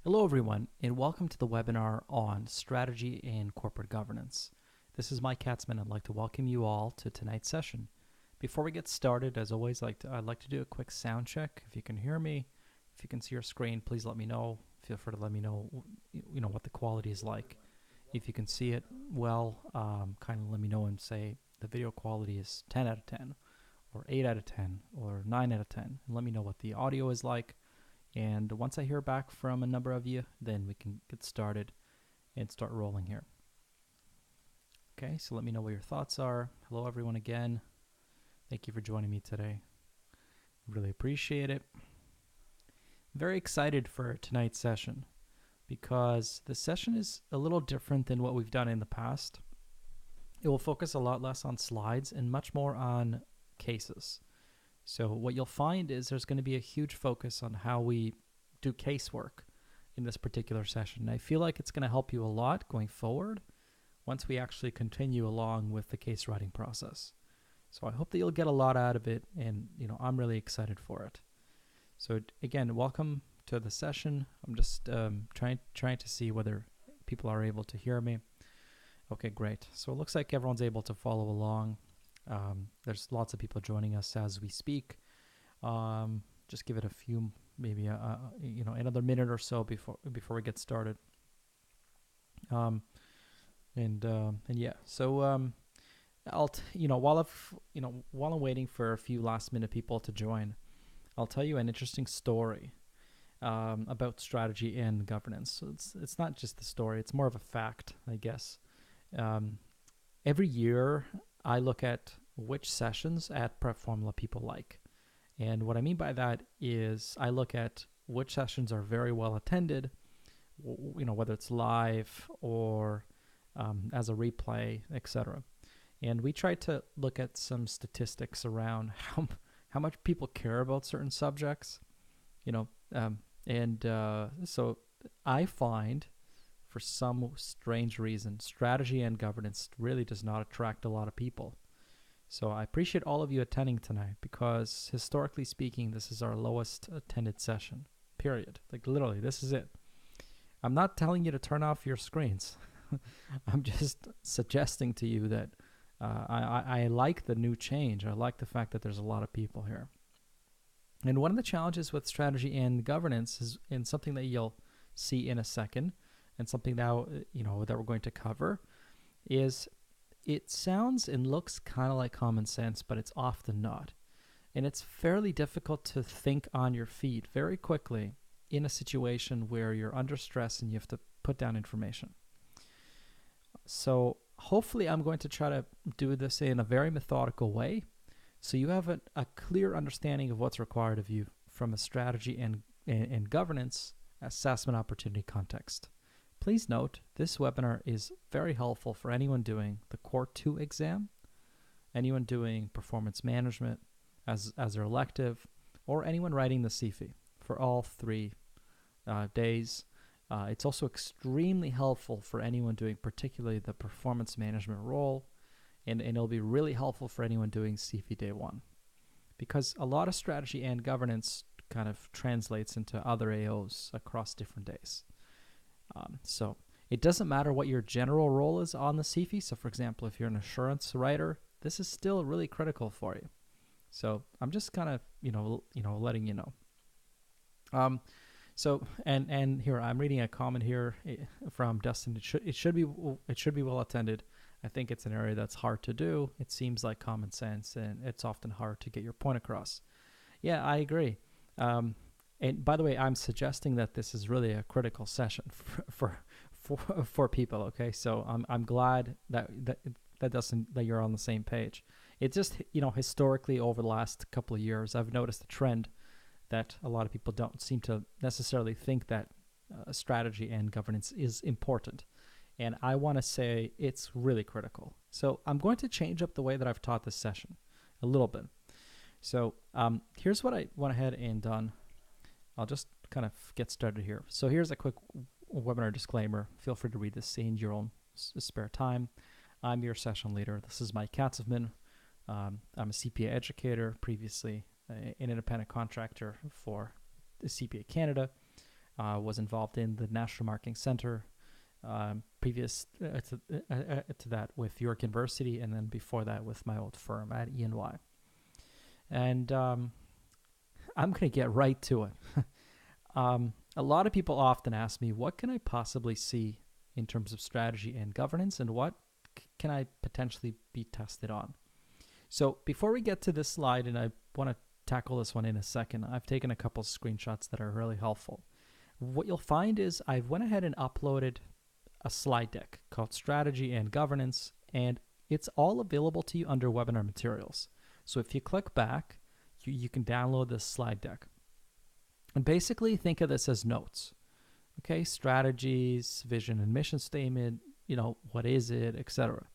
Hello, everyone, and welcome to the webinar on strategy and corporate governance. This is Mike Katzman. I'd like to welcome you all to tonight's session. Before we get started, as always, I'd like to do a quick sound check. If you can hear me, if you can see your screen, please let me know. Feel free to let me know, what the quality is like. If you can see it well, kind of let me know and say the video quality is 10 out of 10, or 8 out of 10, or 9 out of 10. And let me know what the audio is like. And once I hear back from a number of you, then we can get started and start rolling here. Okay, so let me know what your thoughts are. Hello, everyone, again. Thank you for joining me today. Really appreciate it. Very excited for tonight's session because the session is a little different than what we've done in the past. It will focus a lot less on slides and much more on cases. So what you'll find is there's going to be a huge focus on how we do casework in this particular session. And I feel like it's going to help you a lot going forward once we actually continue along with the case writing process. So I hope that you'll get a lot out of it, and I'm really excited for it. So again, welcome to the session. I'm just trying to see whether people are able to hear me. Okay, great. So it looks like everyone's able to follow along. There's lots of people joining us as we speak. Just give it a few, maybe another minute or so before we get started. And yeah, so while I'm waiting for a few last minute people to join, I'll tell you an interesting story about strategy and governance. So it's not just the story; it's more of a fact, I guess. Every year, I look at which sessions at Prep Formula people like. And what I mean by that is I look at which sessions are very well attended, whether it's live or as a replay, etc. And we try to look at some statistics around how much people care about certain subjects, so I find, for some strange reason, strategy and governance really does not attract a lot of people. So I appreciate all of you attending tonight because, historically speaking, this is our lowest attended session, period. Like, literally, this is it. I'm not telling you to turn off your screens. I'm just suggesting to you that I like the new change. I like the fact that there's a lot of people here. And one of the challenges with strategy and governance is, and something that you'll see in a second, and something now that we're going to cover, is it sounds and looks kind of like common sense, but it's often not. And it's fairly difficult to think on your feet very quickly in a situation where you're under stress and you have to put down information. So hopefully I'm going to try to do this in a very methodical way so you have a clear understanding of what's required of you from a strategy and governance assessment opportunity context. Please note, this webinar is very helpful for anyone doing the Core 2 exam, anyone doing performance management as their elective, or anyone writing the CFE for all 3 days. It's also extremely helpful for anyone doing particularly the performance management role, and it'll be really helpful for anyone doing CFE Day 1. Because a lot of strategy and governance kind of translates into other AOs across different days. So it doesn't matter what your general role is on the CFE. So for example, if you're an assurance writer, this is still really critical for you. So I'm just kind of, letting you know. So here I'm reading a comment here from Dustin. It should be well attended. I think it's an area that's hard to do. It seems like common sense, and it's often hard to get your point across. Yeah, I agree. And by the way, I'm suggesting that this is really a critical session for people. Okay, so I'm glad that you're on the same page. It just historically over the last couple of years, I've noticed a trend that a lot of people don't seem to necessarily think that strategy and governance is important, and I want to say it's really critical. So I'm going to change up the way that I've taught this session a little bit. So here's what I went ahead and done. I'll just kind of get started here. So here's a quick webinar disclaimer. Feel free to read this in your own spare time. I'm your session leader. This is Mike Katzman. I'm a CPA educator, previously an independent contractor for the CPA Canada. was involved in the National Marketing Center, previous to that with York University, and then before that with my old firm at E&Y. And I'm going to get right to it. A lot of people often ask me, what can I possibly see in terms of strategy and governance, and what can I potentially be tested on? So before we get to this slide, and I want to tackle this one in a second, I've taken a couple of screenshots that are really helpful. What you'll find is I went ahead and uploaded a slide deck called Strategy and Governance, and it's all available to you under webinar materials. So if you click back, you can download this slide deck. And basically think of this as notes. Okay, strategies, vision and mission statement, what is it, etc.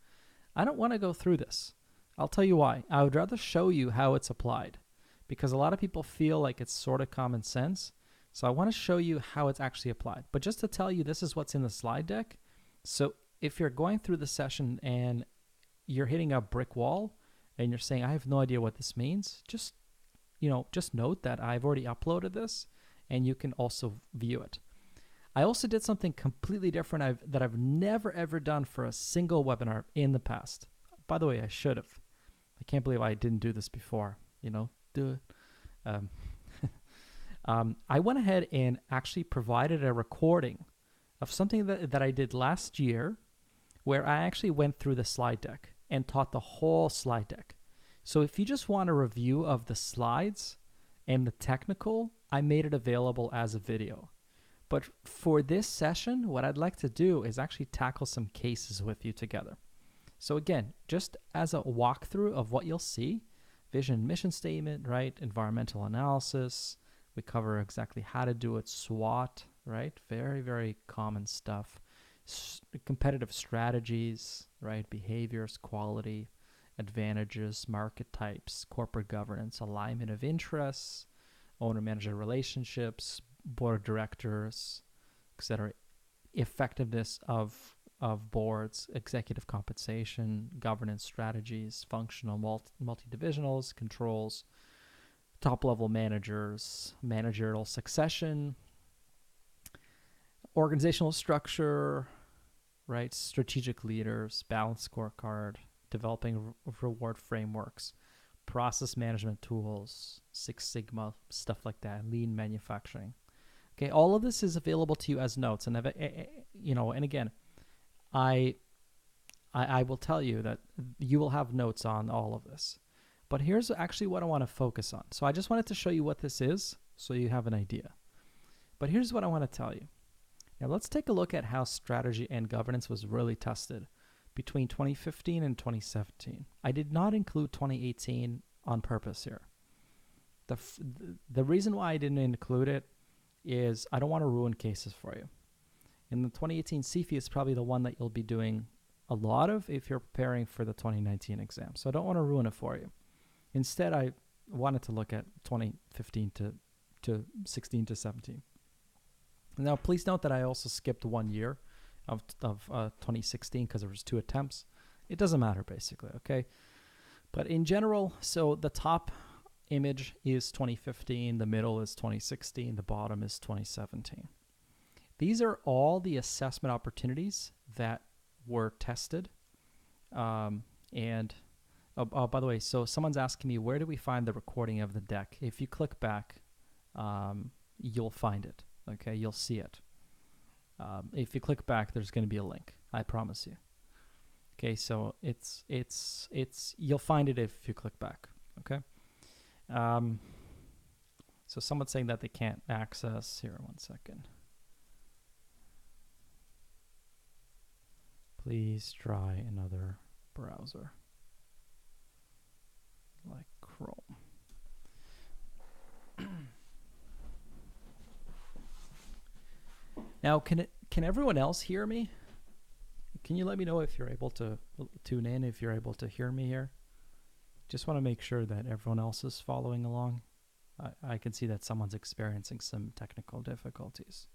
I don't want to go through this. I'll tell you why. I would rather show you how it's applied, because a lot of people feel like it's sort of common sense. So I want to show you how it's actually applied. But just to tell you, this is what's in the slide deck. So if you're going through the session and you're hitting a brick wall and you're saying, I have no idea what this means, just note that I've already uploaded this and you can also view it. I also did something completely different that I've never ever done for a single webinar in the past. By the way, I should have. I can't believe I didn't do this before. Do it. I went ahead and actually provided a recording of something that I did last year, where I actually went through the slide deck and taught the whole slide deck. So if you just want a review of the slides and the technical, I made it available as a video. But for this session, what I'd like to do is actually tackle some cases with you together. So again, just as a walkthrough of what you'll see, vision, mission statement, right? Environmental analysis. We cover exactly how to do it, SWOT, right? Very, very common stuff. Competitive strategies, right? Behaviors, quality, advantages, market types, corporate governance, alignment of interests, owner-manager relationships, board of directors, etc. Effectiveness of boards, executive compensation, governance strategies, functional multi-divisionals, controls, top-level managers, managerial succession, organizational structure, right? Strategic leaders, balanced scorecard, developing reward frameworks, process management tools, Six Sigma, stuff like that, lean manufacturing. Okay, all of this is available to you as notes, and and again, I will tell you that you will have notes on all of this. But here's actually what I want to focus on. So I just wanted to show you what this is so you have an idea. But here's what I want to tell you. Now let's take a look at how strategy and governance was really tested between 2015 and 2017. I did not include 2018 on purpose here. The reason why I didn't include it is I don't want to ruin cases for you. In the 2018 CFE is probably the one that you'll be doing a lot of if you're preparing for the 2019 exam. So I don't want to ruin it for you. Instead, I wanted to look at 2015 to 16 to 17. Now, please note that I also skipped 1 year of 2016 because there was 2 attempts. It doesn't matter, basically, okay? But in general, so the top image is 2015, the middle is 2016, the bottom is 2017. These are all the assessment opportunities that were tested. By the way, so someone's asking me, where do we find the recording of the deck? If you click back, you'll find it. Okay, you'll see it. If you click back, there's going to be a link. I promise you. Okay, so you'll find it if you click back. Okay. So someone's saying that they can't access. Here, 1 second. Please try another browser, like Chrome. Now, can everyone else hear me? Can you let me know if you're able to tune in, if you're able to hear me here? Just want to make sure that everyone else is following along. I can see that someone's experiencing some technical difficulties.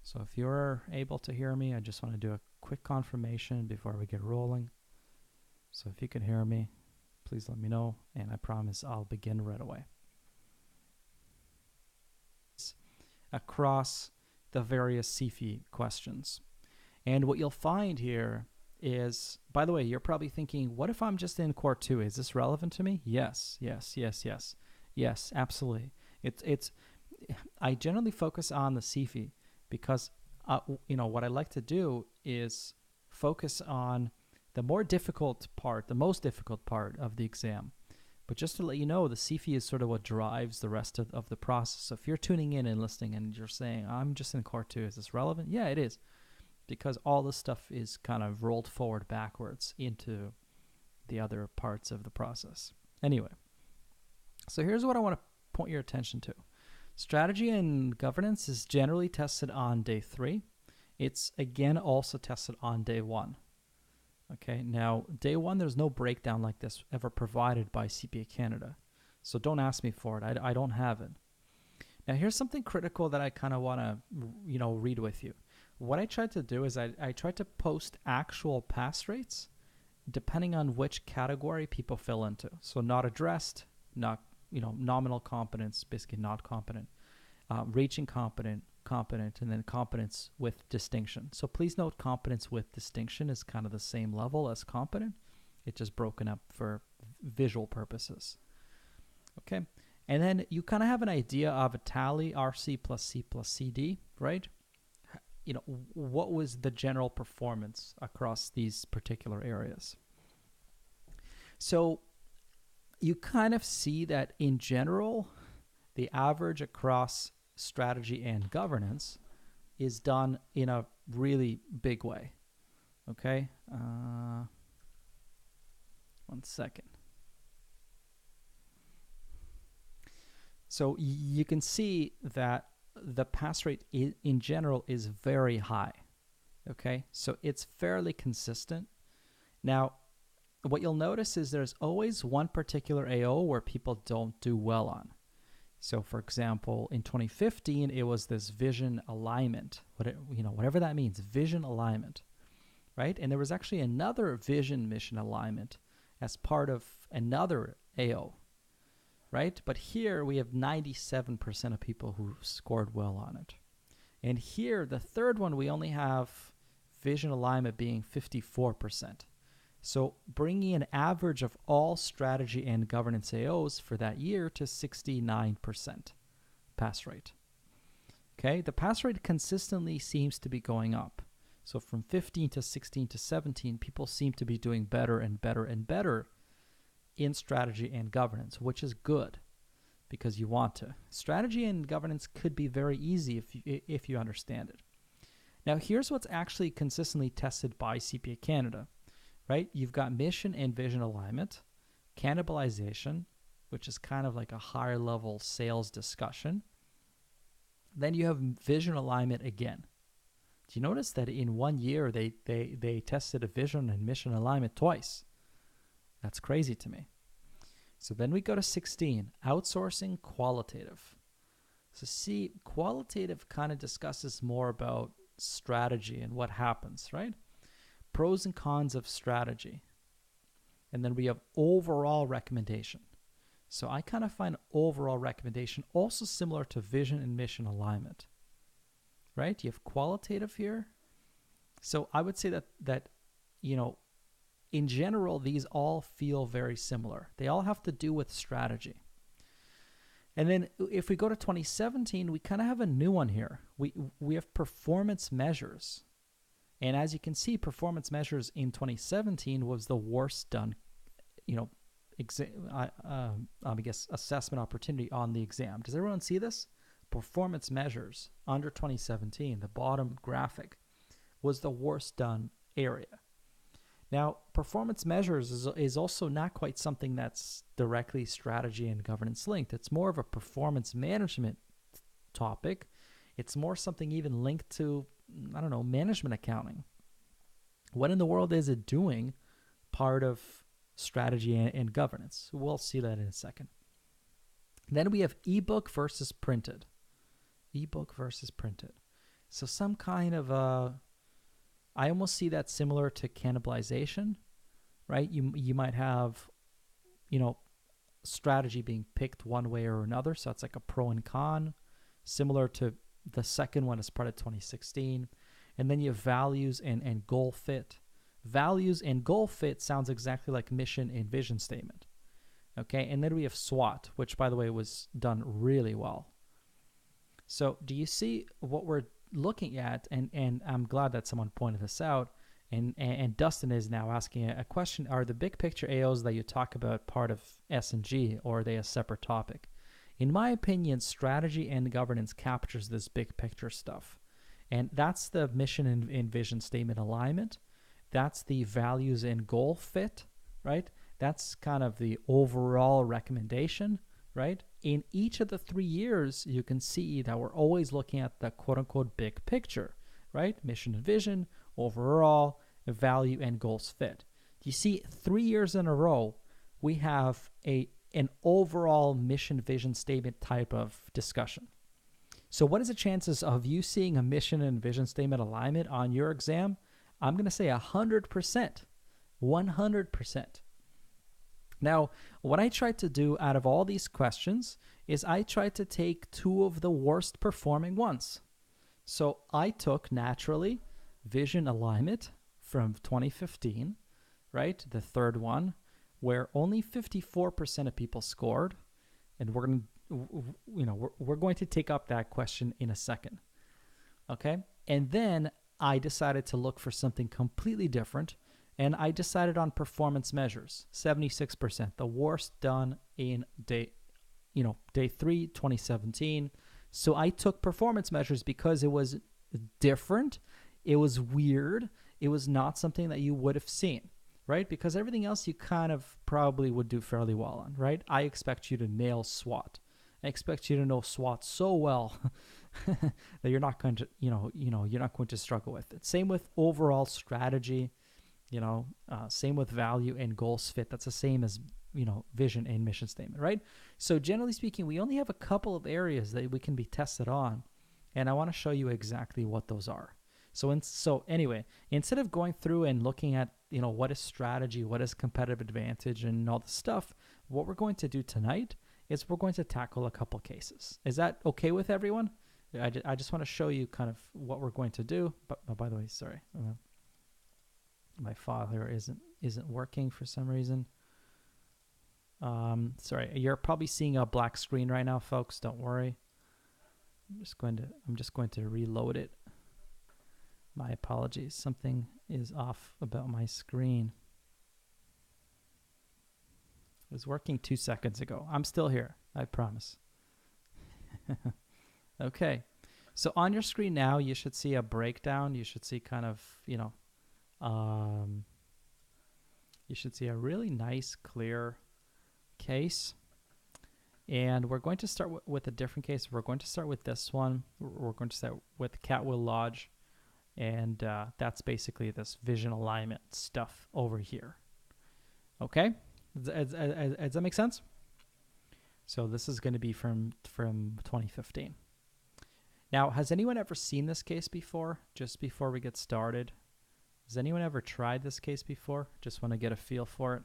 So if you're able to hear me, I just want to do a quick confirmation before we get rolling. So if you can hear me, please let me know, and I promise I'll begin right away. across the various CFE questions. And what you'll find here is, by the way, you're probably thinking, what if I'm just in Core 2? Is this relevant to me? Yes, yes, yes, yes. Yes, absolutely. I generally focus on the CFE because, what I like to do is focus on the more difficult part, the most difficult part of the exam. But just to let you know, the CFE is sort of what drives the rest of the process. So if you're tuning in and listening and you're saying, I'm just in Core 2, is this relevant? Yeah, it is. Because all this stuff is kind of rolled forward backwards into the other parts of the process. Anyway, so here's what I want to point your attention to. Strategy and governance is generally tested on day 3. It's again also tested on day 1. Okay, now day 1, there's no breakdown like this ever provided by CPA Canada. So don't ask me for it. I don't have it. Now here's something critical that I kind of want to, read with you. What I tried to do is I tried to post actual pass rates depending on which category people fill into. So not addressed, not, nominal competence, basically not competent, reaching competent, and then competence with distinction. So please note competence with distinction is kind of the same level as competent. It's just broken up for visual purposes. Okay. And then you kind of have an idea of a tally RC plus C plus CD, right? What was the general performance across these particular areas? So you kind of see that in general, the average across strategy and governance is done in a really big way. Okay? 1 second. So you can see that the pass rate in general is very high. Okay? So it's fairly consistent. Now, what you'll notice is there's always one particular AO where people don't do well on. So for example, in 2015, it was this vision alignment, whatever that means, vision alignment, right? And there was actually another vision mission alignment as part of another AO, right? But here we have 97% of people who scored well on it. And here, the third one, we only have vision alignment being 54%. So bringing an average of all strategy and governance AOs for that year to 69% pass rate. Okay, the pass rate consistently seems to be going up. So from 15 to 16 to 17, people seem to be doing better and better and better in strategy and governance, which is good because you want to. Strategy and governance could be very easy if you understand it. Now, here's what's actually consistently tested by CPA Canada. Right? You've got mission and vision alignment, cannibalization, which is kind of like a higher level sales discussion. Then you have vision alignment again. Do you notice that in 1 year they tested a vision and mission alignment twice? That's crazy to me. So then we go to 16, outsourcing qualitative. So see, qualitative kind of discusses more about strategy and what happens, right? Pros and cons of strategy. And then we have overall recommendation. So I kind of find overall recommendation also similar to vision and mission alignment. Right? You have qualitative here. So I would say that in general, these all feel very similar. They all have to do with strategy. And then if we go to 2017, we kind of have a new one here. We have performance measures. And as you can see, performance measures in 2017 was the worst done, assessment opportunity on the exam. Does everyone see this? Performance measures under 2017, the bottom graphic, was the worst done area. Now, performance measures is also not quite something that's directly strategy and governance linked. It's more of a performance management topic. It's more something even linked to, management accounting. What in the world is it doing part of strategy and governance? We'll see that in a second. Then we have ebook versus printed. Ebook versus printed. So some kind of I almost see that similar to cannibalization, right? You might have, strategy being picked one way or another. So it's like a pro and con, similar to The second one is part of 2016. And then you have values and goal fit. Values and goal fit sounds exactly like mission and vision statement. Okay, and then we have SWOT, which, by the way, was done really well. So do you see what we're looking at? And I'm glad that someone pointed this out. And Dustin is now asking a question. Are the big picture AOs that you talk about part of S&G, or are they a separate topic? In my opinion, strategy and governance captures this big picture stuff. And that's the mission and vision statement alignment. That's the values and goal fit, right? That's kind of the overall recommendation, right? In each of the 3 years, you can see that we're always looking at the quote unquote big picture, right? Mission and vision, overall, value and goals fit. You see, 3 years in a row, we have an overall mission vision statement type of discussion. So what is the chances of you seeing a mission and vision statement alignment on your exam? I'm going to say 100%, 100%. Now, what I tried to do out of all these questions is I tried to take 2 of the worst performing ones. So I took, naturally, vision alignment from 2015, right? The third one, where only 54% of people scored. And we're going to we're going to take up that question in a second. Okay? And then I decided to look for something completely different, and I decided on performance measures. 76%, the worst done in day 3, 2017. So I took performance measures because it was different, it was weird, it was not something that you would have seen, right? Because everything else you kind of probably would do fairly well on, right? I expect you to nail SWOT. I expect you to know SWOT so well that you're not going to, you're not going to struggle with it. Same with overall strategy, same with value and goals fit. That's the same as, vision and mission statement, right? So generally speaking, we only have a couple of areas that we can be tested on, and I want to show you exactly what those are. So anyway, instead of going through and looking at, what is strategy, what is competitive advantage, and all the stuff, what we're going to do tonight is we're going to tackle a couple cases. Is that okay with everyone? I just want to show you kind of what we're going to do. But by the way, sorry, my file here isn't working for some reason. Sorry, you're probably seeing a black screen right now, folks. Don't worry. I'm just going to reload it. My apologies. Something is off about my screen. It was working 2 seconds ago. I'm still here, I promise. Okay. So on your screen now, you should see a breakdown. You should see kind of, you should see a really nice, clear case. And we're going to start with a different case. We're going to start with this one. We're going to start with Catwill Lodge. And that's basically this vision alignment stuff over here. Okay? Does that make sense? So this is going to be from 2015. Now, has anyone ever seen this case before? Just before we get started. Has anyone ever tried this case before? Just want to get a feel for it.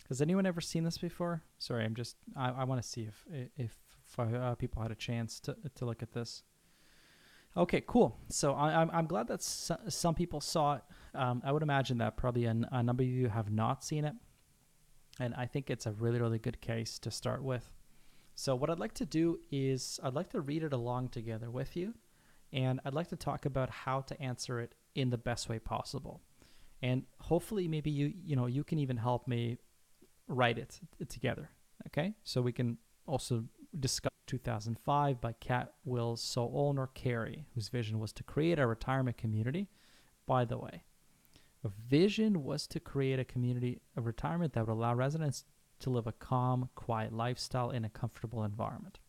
Has anyone ever seen this before? Sorry, I want to see if people had a chance to look at this. Okay, cool. So I'm glad that some people saw it. I would imagine that probably a number of you have not seen it. And I think it's a really, really good case to start with. So what I'd like to do is I'd like to read it along together with you. And I'd like to talk about how to answer it in the best way possible. And hopefully maybe you can even help me write it together. Okay, so we can also discuss 2005 by Catwill's sole owner, Carrie, whose vision was to create a retirement community. By the way, a vision was to create a community of retirement that would allow residents to live a calm, quiet lifestyle in a comfortable environment.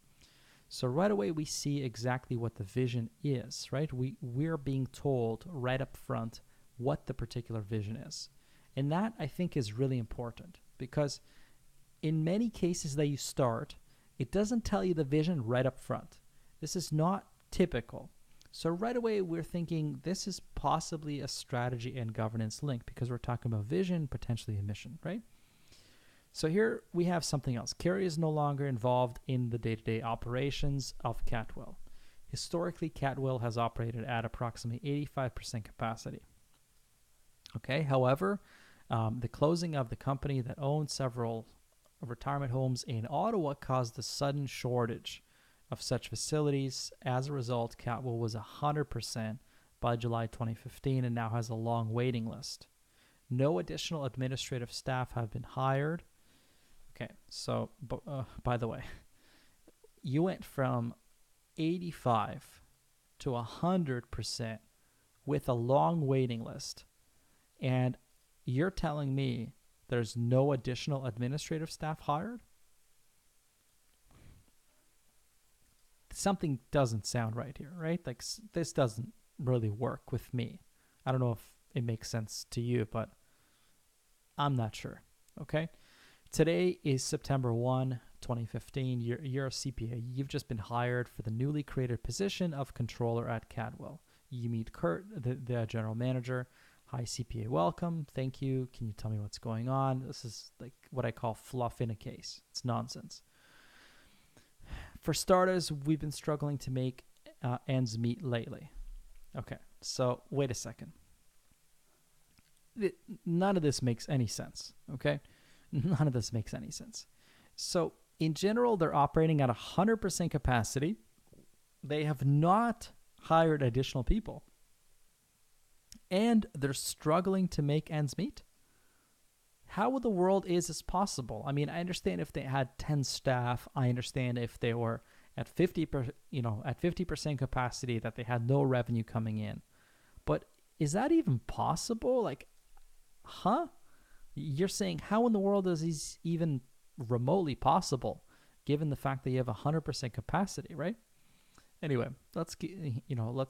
So right away, we see exactly what the vision is, right? We're being told right up front what the particular vision is. And that, I think, is really important because in many cases that you start, It doesn't tell you the vision right up front. This is not typical. So right away, we're thinking this is possibly a strategy and governance link because we're talking about vision, potentially a mission, right? So here we have something else. Kerry is no longer involved in the day-to-day operations of Catwell. Historically, Catwell has operated at approximately 85% capacity. Okay, however, the closing of the company that owned several retirement homes in Ottawa caused a sudden shortage of such facilities. As a result, Catwell was 100% by July 2015 and now has a long waiting list. No additional administrative staff have been hired. Okay, so by the way, you went from 85 to 100% with a long waiting list, and you're telling me there's no additional administrative staff hired? Something doesn't sound right here, right? Like this doesn't really work with me. I don't know if it makes sense to you, but I'm not sure. Okay. Today is September 1, 2015. You're a CPA. You've just been hired for the newly created position of controller at Catwell. You meet Kurt, the general manager. Hi, CPA, welcome. Thank you. Can you tell me what's going on? This is like what I call fluff in a case. It's nonsense. For starters, we've been struggling to make ends meet lately. Okay, so wait a second. None of this makes any sense, okay? None of this makes any sense. So in general, they're operating at 100% capacity. They have not hired additional people. And they're struggling to make ends meet. How in the world is this possible? I mean, I understand if they had 10 staff. I understand if they were at 50% capacity, that they had no revenue coming in. But is that even possible? Like, You're saying how in the world is this even remotely possible, given the fact that you have 100% capacity, right? Anyway, let's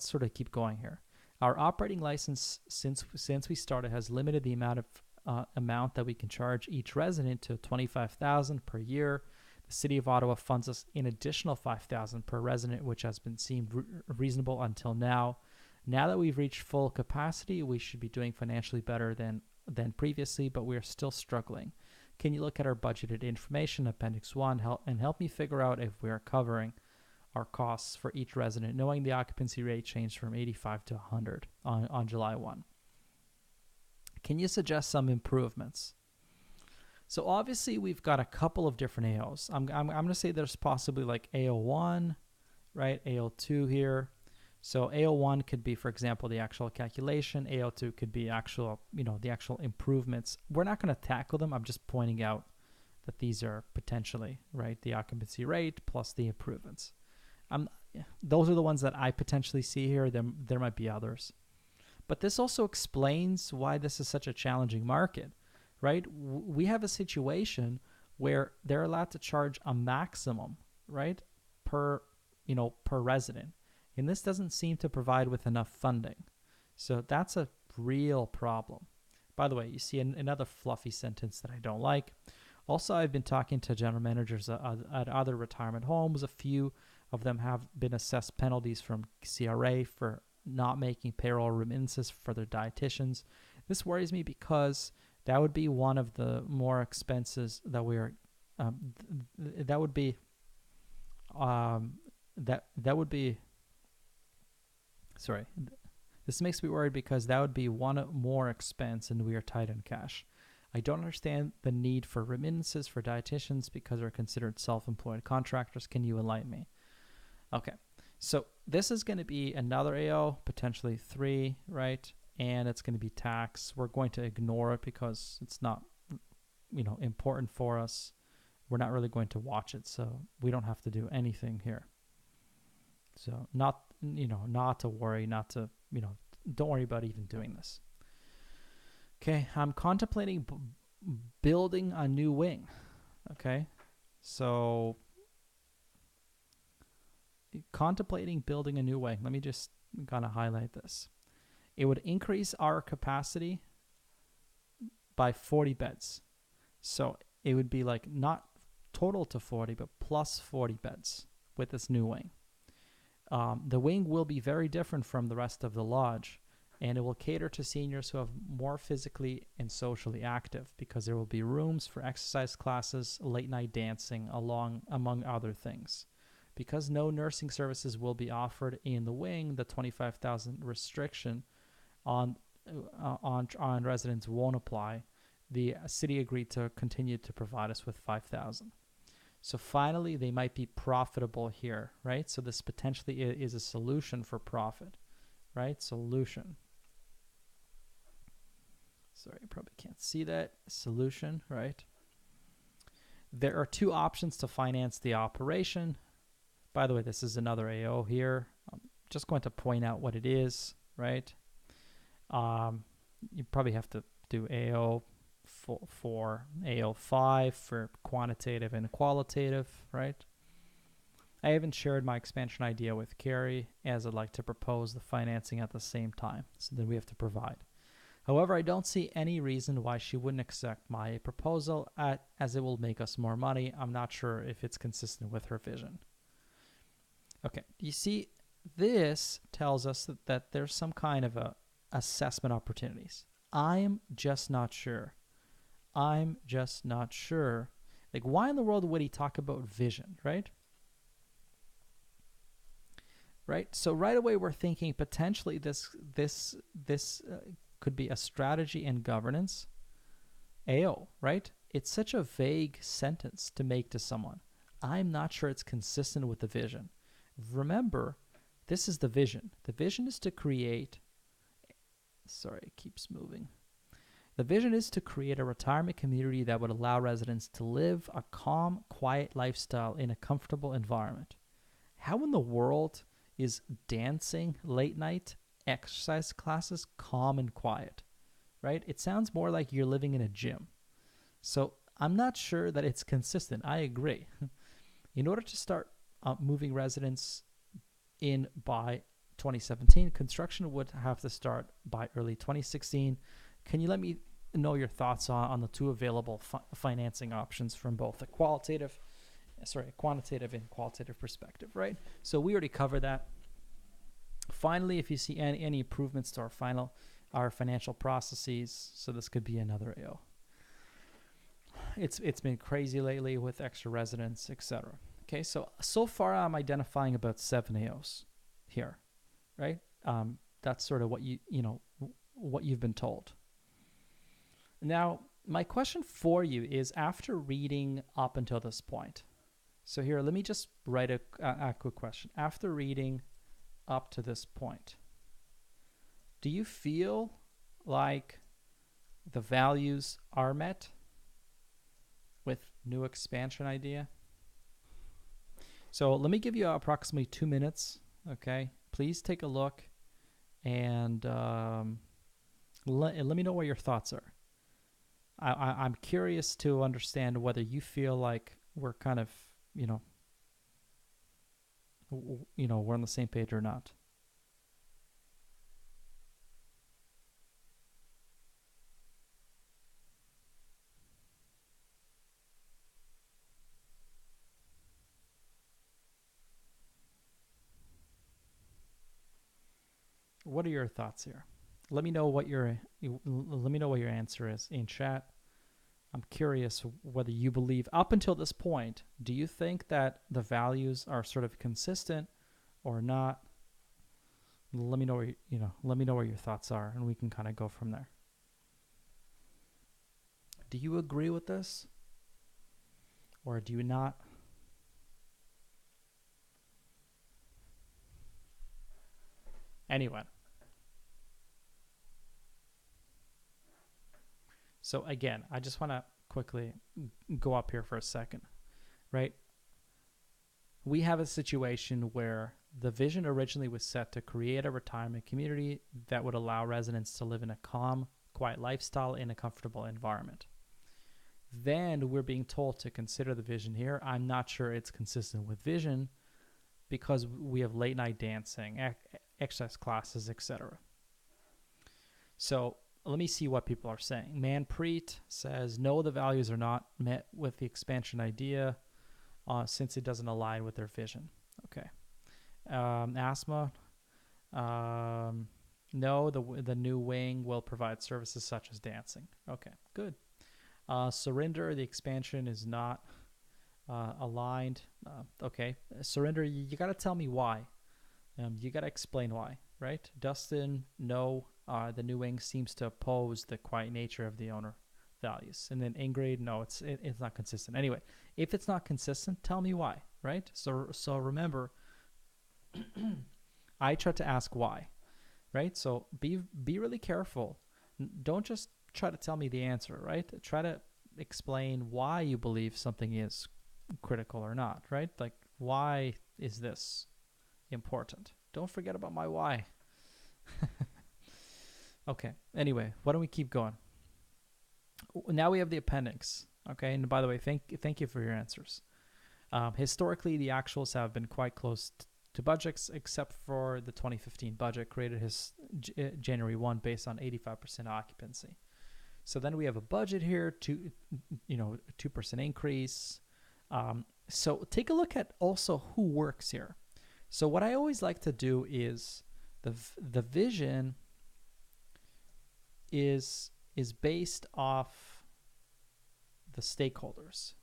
sort of keep going here. Our operating license, since we started, has limited the amount that we can charge each resident to $25,000 per year. The City of Ottawa funds us an additional $5,000 per resident, which has been seemed reasonable until now. Now that we've reached full capacity, we should be doing financially better than previously, but we are still struggling. Can you look at our budgeted information, Appendix 1, and help me figure out if we are covering our costs for each resident, knowing the occupancy rate changed from 85 to 100 on July 1? Can you suggest some improvements? So obviously we've got a couple of different AOs. I'm going to say there's possibly like AO1, right? AO2 here. So AO1 could be, for example, the actual calculation. AO2 could be the actual improvements. We're not going to tackle them. I'm just pointing out that these are potentially, right, the occupancy rate plus the improvements. Those are the ones that I potentially see here. There might be others. But this also explains why this is such a challenging market, right? We have a situation where they're allowed to charge a maximum, right, per resident. And this doesn't seem to provide with enough funding. So that's a real problem. By the way, you see another fluffy sentence that I don't like. Also, I've been talking to general managers at other retirement homes. A few of them have been assessed penalties from CRA for not making payroll remittances for their dietitians. This worries me because that would be one of the more expenses that this makes me worried because that would be one more expense and we are tight on cash. I don't understand the need for remittances for dietitians because they're considered self-employed contractors. Can you enlighten me? Okay, so this is going to be another AO, potentially 3, right? And it's going to be tax. We're going to ignore it because it's not, important for us. We're not really going to watch it, so we don't have to do anything here. So not to worry, don't worry about even doing this. Okay, I'm contemplating building a new wing. Okay, so contemplating building a new wing. Let me just kind of highlight this. It would increase our capacity by 40 beds. So it would be like not total to 40, but plus 40 beds with this new wing. The wing will be very different from the rest of the lodge, and it will cater to seniors who are more physically and socially active because there will be rooms for exercise classes, late night dancing, among other things. Because no nursing services will be offered in the wing, the 25,000 restriction on residents won't apply. The city agreed to continue to provide us with 5,000. So finally, they might be profitable here, right? So this potentially is a solution for profit, right? Solution. Sorry, you probably can't see that. Solution, right? There are two options to finance the operation. By the way, this is another AO here. I'm just going to point out what it is, right? You probably have to do AO for AO5 for quantitative and qualitative, right? I haven't shared my expansion idea with Carrie, as I'd like to propose the financing at the same time, so then we have to provide. However, I don't see any reason why she wouldn't accept my proposal as it will make us more money. I'm not sure if it's consistent with her vision. Okay, you see, this tells us that there's some kind of a assessment opportunities. I'm just not sure. I'm just not sure. Like, why in the world would he talk about vision, right? Right? So right away we're thinking potentially this could be a strategy and governance. AO, right? It's such a vague sentence to make to someone. I'm not sure it's consistent with the vision. Remember, this is the vision. The vision is to create, sorry, it keeps moving. The vision is to create a retirement community that would allow residents to live a calm, quiet lifestyle in a comfortable environment. How in the world is dancing, late night, exercise classes calm and quiet, right? It sounds more like you're living in a gym. So I'm not sure that it's consistent. I agree. In order to start moving residents in by 2017, construction would have to start by early 2016. Can you let me know your thoughts on the two available financing options from both a quantitative and qualitative perspective, right? So we already covered that. Finally, if you see any improvements to our financial processes, so this could be another AO. It's been crazy lately with extra residents, etc. Okay, so far I'm identifying about 7 AOs here, right? That's sort of what what you've been told. Now, my question for you is, after reading up until this point, so here, let me just write a quick question. After reading up to this point, do you feel like the values are met with new expansion idea? So let me give you approximately 2 minutes, okay? Please take a look and let me know what your thoughts are. I'm curious to understand whether you feel like we're kind of, we're on the same page or not. What are your thoughts here? Let me know what your answer is in chat. I'm curious whether you believe, up until this point, do you think that the values are sort of consistent or not? Let me know let me know what your thoughts are, and we can kind of go from there. Do you agree with this, or do you not? Anyway. So again, I just want to quickly go up here for a second, right? We have a situation where the vision originally was set to create a retirement community that would allow residents to live in a calm, quiet lifestyle in a comfortable environment. Then we're being told to consider the vision here. I'm not sure it's consistent with vision because we have late night dancing, exercise classes, etc. So let me see what people are saying. Manpreet says, no, the values are not met with the expansion idea since it doesn't align with their vision. Okay. Asma, no, the new wing will provide services such as dancing. Okay, good. Surinder, the expansion is not aligned. Okay, Surinder, you got to tell me why. You got to explain why, right? Dustin, no, the new wing seems to oppose the quiet nature of the owner values. And then Ingrid, no, it's not consistent. Anyway, if it's not consistent, tell me why, right? So remember, I try to ask why, right? So be really careful. Don't just try to tell me the answer, right? Try to explain why you believe something is critical or not, right? Like, why is this important? Don't forget about my why. Okay, anyway, why don't we keep going? Now we have the appendix. Okay, and by the way, thank you for your answers. Historically, the actuals have been quite close to budgets, except for the 2015 budget created his January 1 based on 85% occupancy. So then we have a budget here, 2% increase. So take a look at also who works here. So what I always like to do is the vision is based off the stakeholders.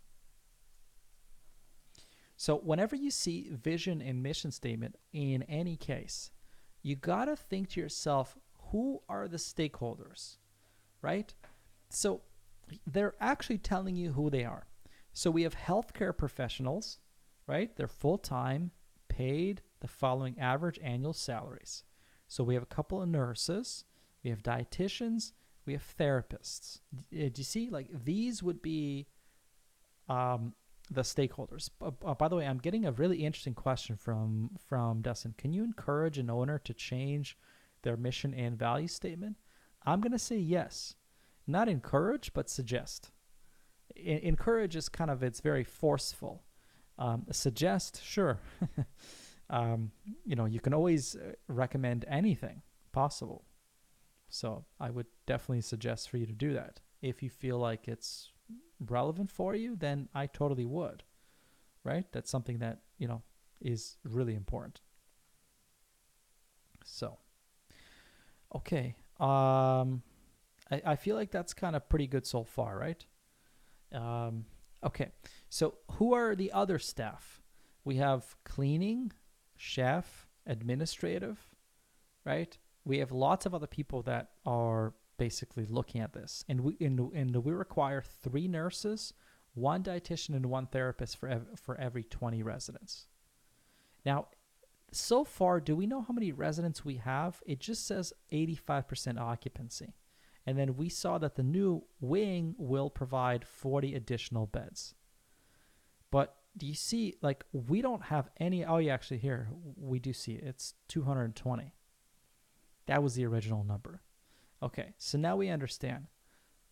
So whenever you see vision and mission statement in any case, you got to think to yourself, who are the stakeholders, right? So they're actually telling you who they are. So we have healthcare professionals, right? They're full-time, paid the following average annual salaries. So we have a couple of nurses, we have dietitians, we have therapists. Do you see? Like, these would be the stakeholders. By the way, I'm getting a really interesting question from Dustin. Can you encourage an owner to change their mission and value statement? I'm going to say yes. Not encourage, but suggest. Encourage is kind of, it's very forceful. Suggest, sure. You can always recommend anything possible. So I would definitely suggest for you to do that. If you feel like it's relevant for you, then I totally would, right? That's something that, is really important. So, okay. I feel like that's kind of pretty good so far, right? Okay. So who are the other staff? We have cleaning, chef, administrative, right? We have lots of other people that are basically looking at this, and we require 3 nurses, 1 dietitian, and 1 therapist for every 20 residents. Now, so far, do we know how many residents we have? It just says 85% occupancy, and then we saw that the new wing will provide 40 additional beds. But do you see? Like, we don't have any. Oh, yeah, actually, here we do see it. It's 220. That was the original number. Okay, so now we understand,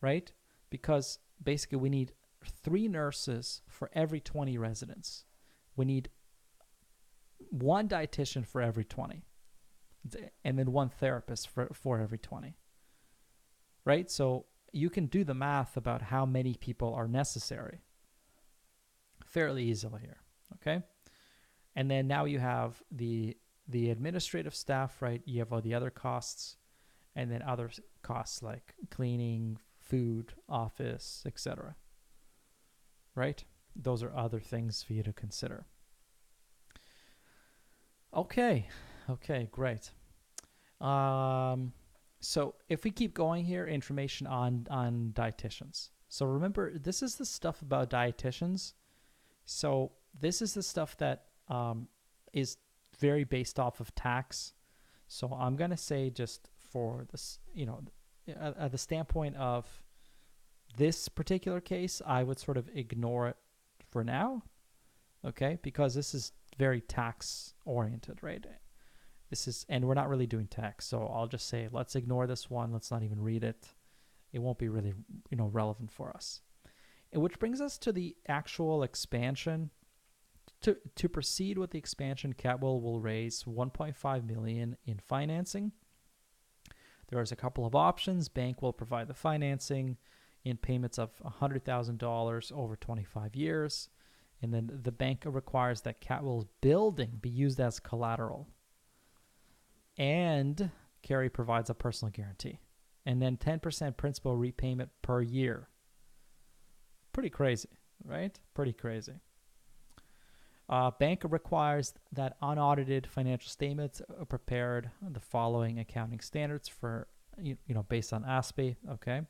right? Because basically we need 3 nurses for every 20 residents. We need 1 dietitian for every 20. And then 1 therapist for every 20. Right? So you can do the math about how many people are necessary fairly easily here. Okay? And then now you have the administrative staff, right? You have all the other costs, and then other costs like cleaning, food, office, etc. Right? Those are other things for you to consider. Okay, great. So if we keep going here, information on dietitians. So remember, this is the stuff about dietitians. So this is the stuff that is very based off of tax. So I'm going to say, just for this, at the standpoint of this particular case, I would sort of ignore it for now, okay? Because this is very tax oriented, right? And we're not really doing tax. So I'll just say, let's ignore this one. Let's not even read it. It won't be really, relevant for us. And which brings us to the actual expansion. To proceed with the expansion, Catmull will raise $1.5 million in financing. There's a couple of options. Bank will provide the financing in payments of $100,000 over 25 years. And then the bank requires that Catwill's building be used as collateral. And Carey provides a personal guarantee. And then 10% principal repayment per year. Pretty crazy, right? Pretty crazy. Bank requires that unaudited financial statements are prepared the following accounting standards for, based on ASPE, okay?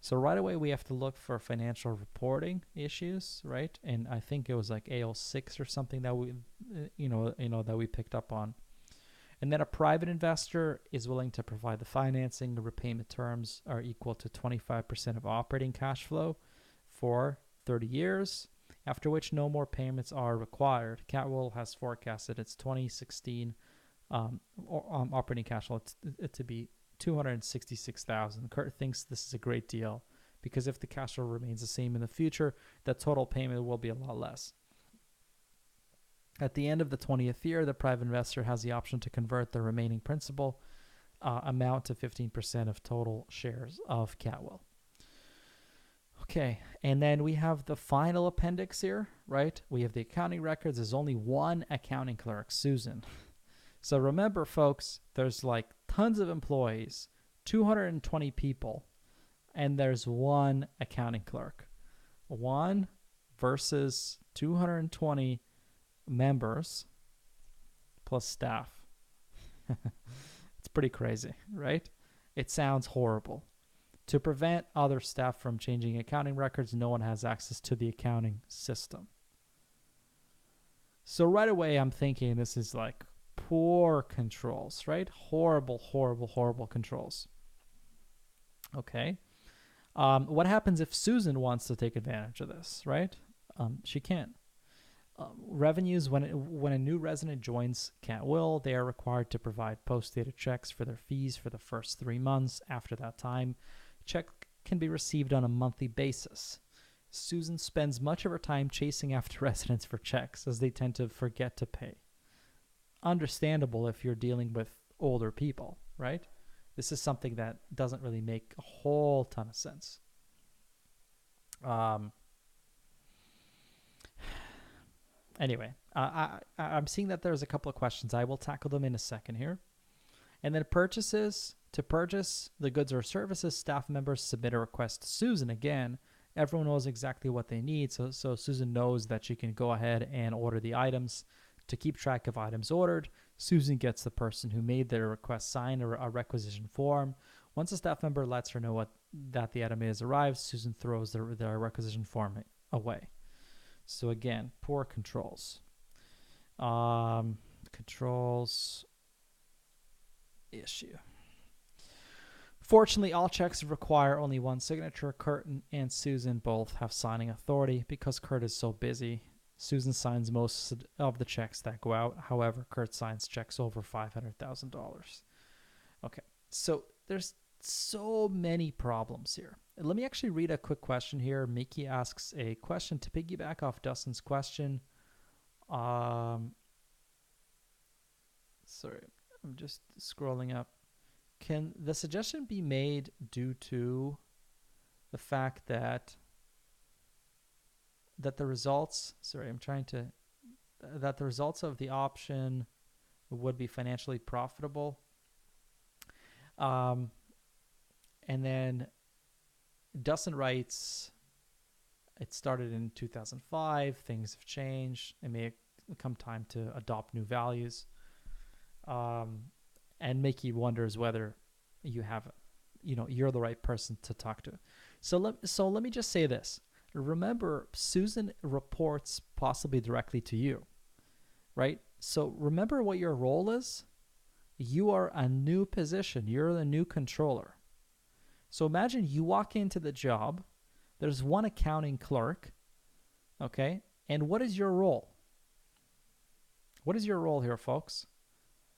So right away we have to look for financial reporting issues, right? And I think it was like AO6 or something that we, that we picked up on. And then a private investor is willing to provide the financing. The repayment terms are equal to 25% of operating cash flow for 30 years, after which no more payments are required. Catwill has forecasted its 2016 operating cash flow to be $266,000. Kurt thinks this is a great deal because if the cash flow remains the same in the future, the total payment will be a lot less. At the end of the 20th year, the private investor has the option to convert the remaining principal amount to 15% of total shares of Catwill. Okay, and then we have the final appendix here, right? We have the accounting records. There's only one accounting clerk, Susan. So remember, folks, there's like tons of employees, 220 people, and there's one accounting clerk. One versus 220 members plus staff. It's pretty crazy, right? It sounds horrible. To prevent other staff from changing accounting records, no one has access to the accounting system. So right away, I'm thinking this is like poor controls, right? Horrible, horrible, horrible controls. Okay. What happens if Susan wants to take advantage of this, right? She can. Revenues, when a new resident joins Catwill, they are required to provide post-dated checks for their fees for the first 3 months. After that time, check can be received on a monthly basis. Susan spends much of her time chasing after residents for checks as they tend to forget to pay. Understandable if you're dealing with older people, right? This is something that doesn't really make a whole ton of sense. Anyway, I'm seeing that there's a couple of questions. I will tackle them in a second here. And then purchases. To purchase the goods or services, staff members submit a request to Susan. Again, everyone knows exactly what they need, so Susan knows that she can go ahead and order the items. To keep track of items ordered, Susan gets the person who made their request sign a requisition form. Once a staff member lets her know that the item is arrived, Susan throws the requisition form away. So again, poor controls. Controls issue. Fortunately, all checks require only one signature. Kurt and Susan both have signing authority. Because Kurt is so busy, Susan signs most of the checks that go out. However, Kurt signs checks over $500,000. Okay, so there's so many problems here. Let me actually read a quick question here. Mickey asks a question to piggyback off Dustin's question. Sorry, I'm just scrolling up. Can the suggestion be made due to the fact that the results, that the results of the option would be financially profitable? And then Dustin writes, it started in 2005. Things have changed. It may come time to adopt new values. And Mickey wonders whether you have, you're the right person to talk to. So let me just say this. Remember, Susan reports possibly directly to you, right? So remember what your role is. You are a new position. You're the new controller. So imagine you walk into the job. There's one accounting clerk, okay? And what is your role? What is your role here, folks?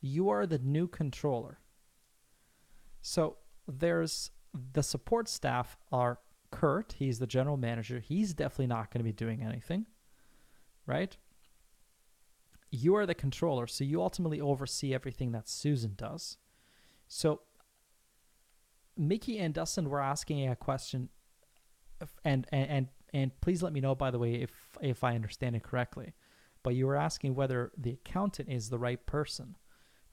You are the new controller. So there's the support staff are Kurt. He's the general manager. He's definitely not going to be doing anything, right? You are the controller, so you ultimately oversee everything that Susan does. So Mickey and Dustin were asking a question, and please let me know, by the way, if I understand it correctly. But you were asking whether the accountant is the right person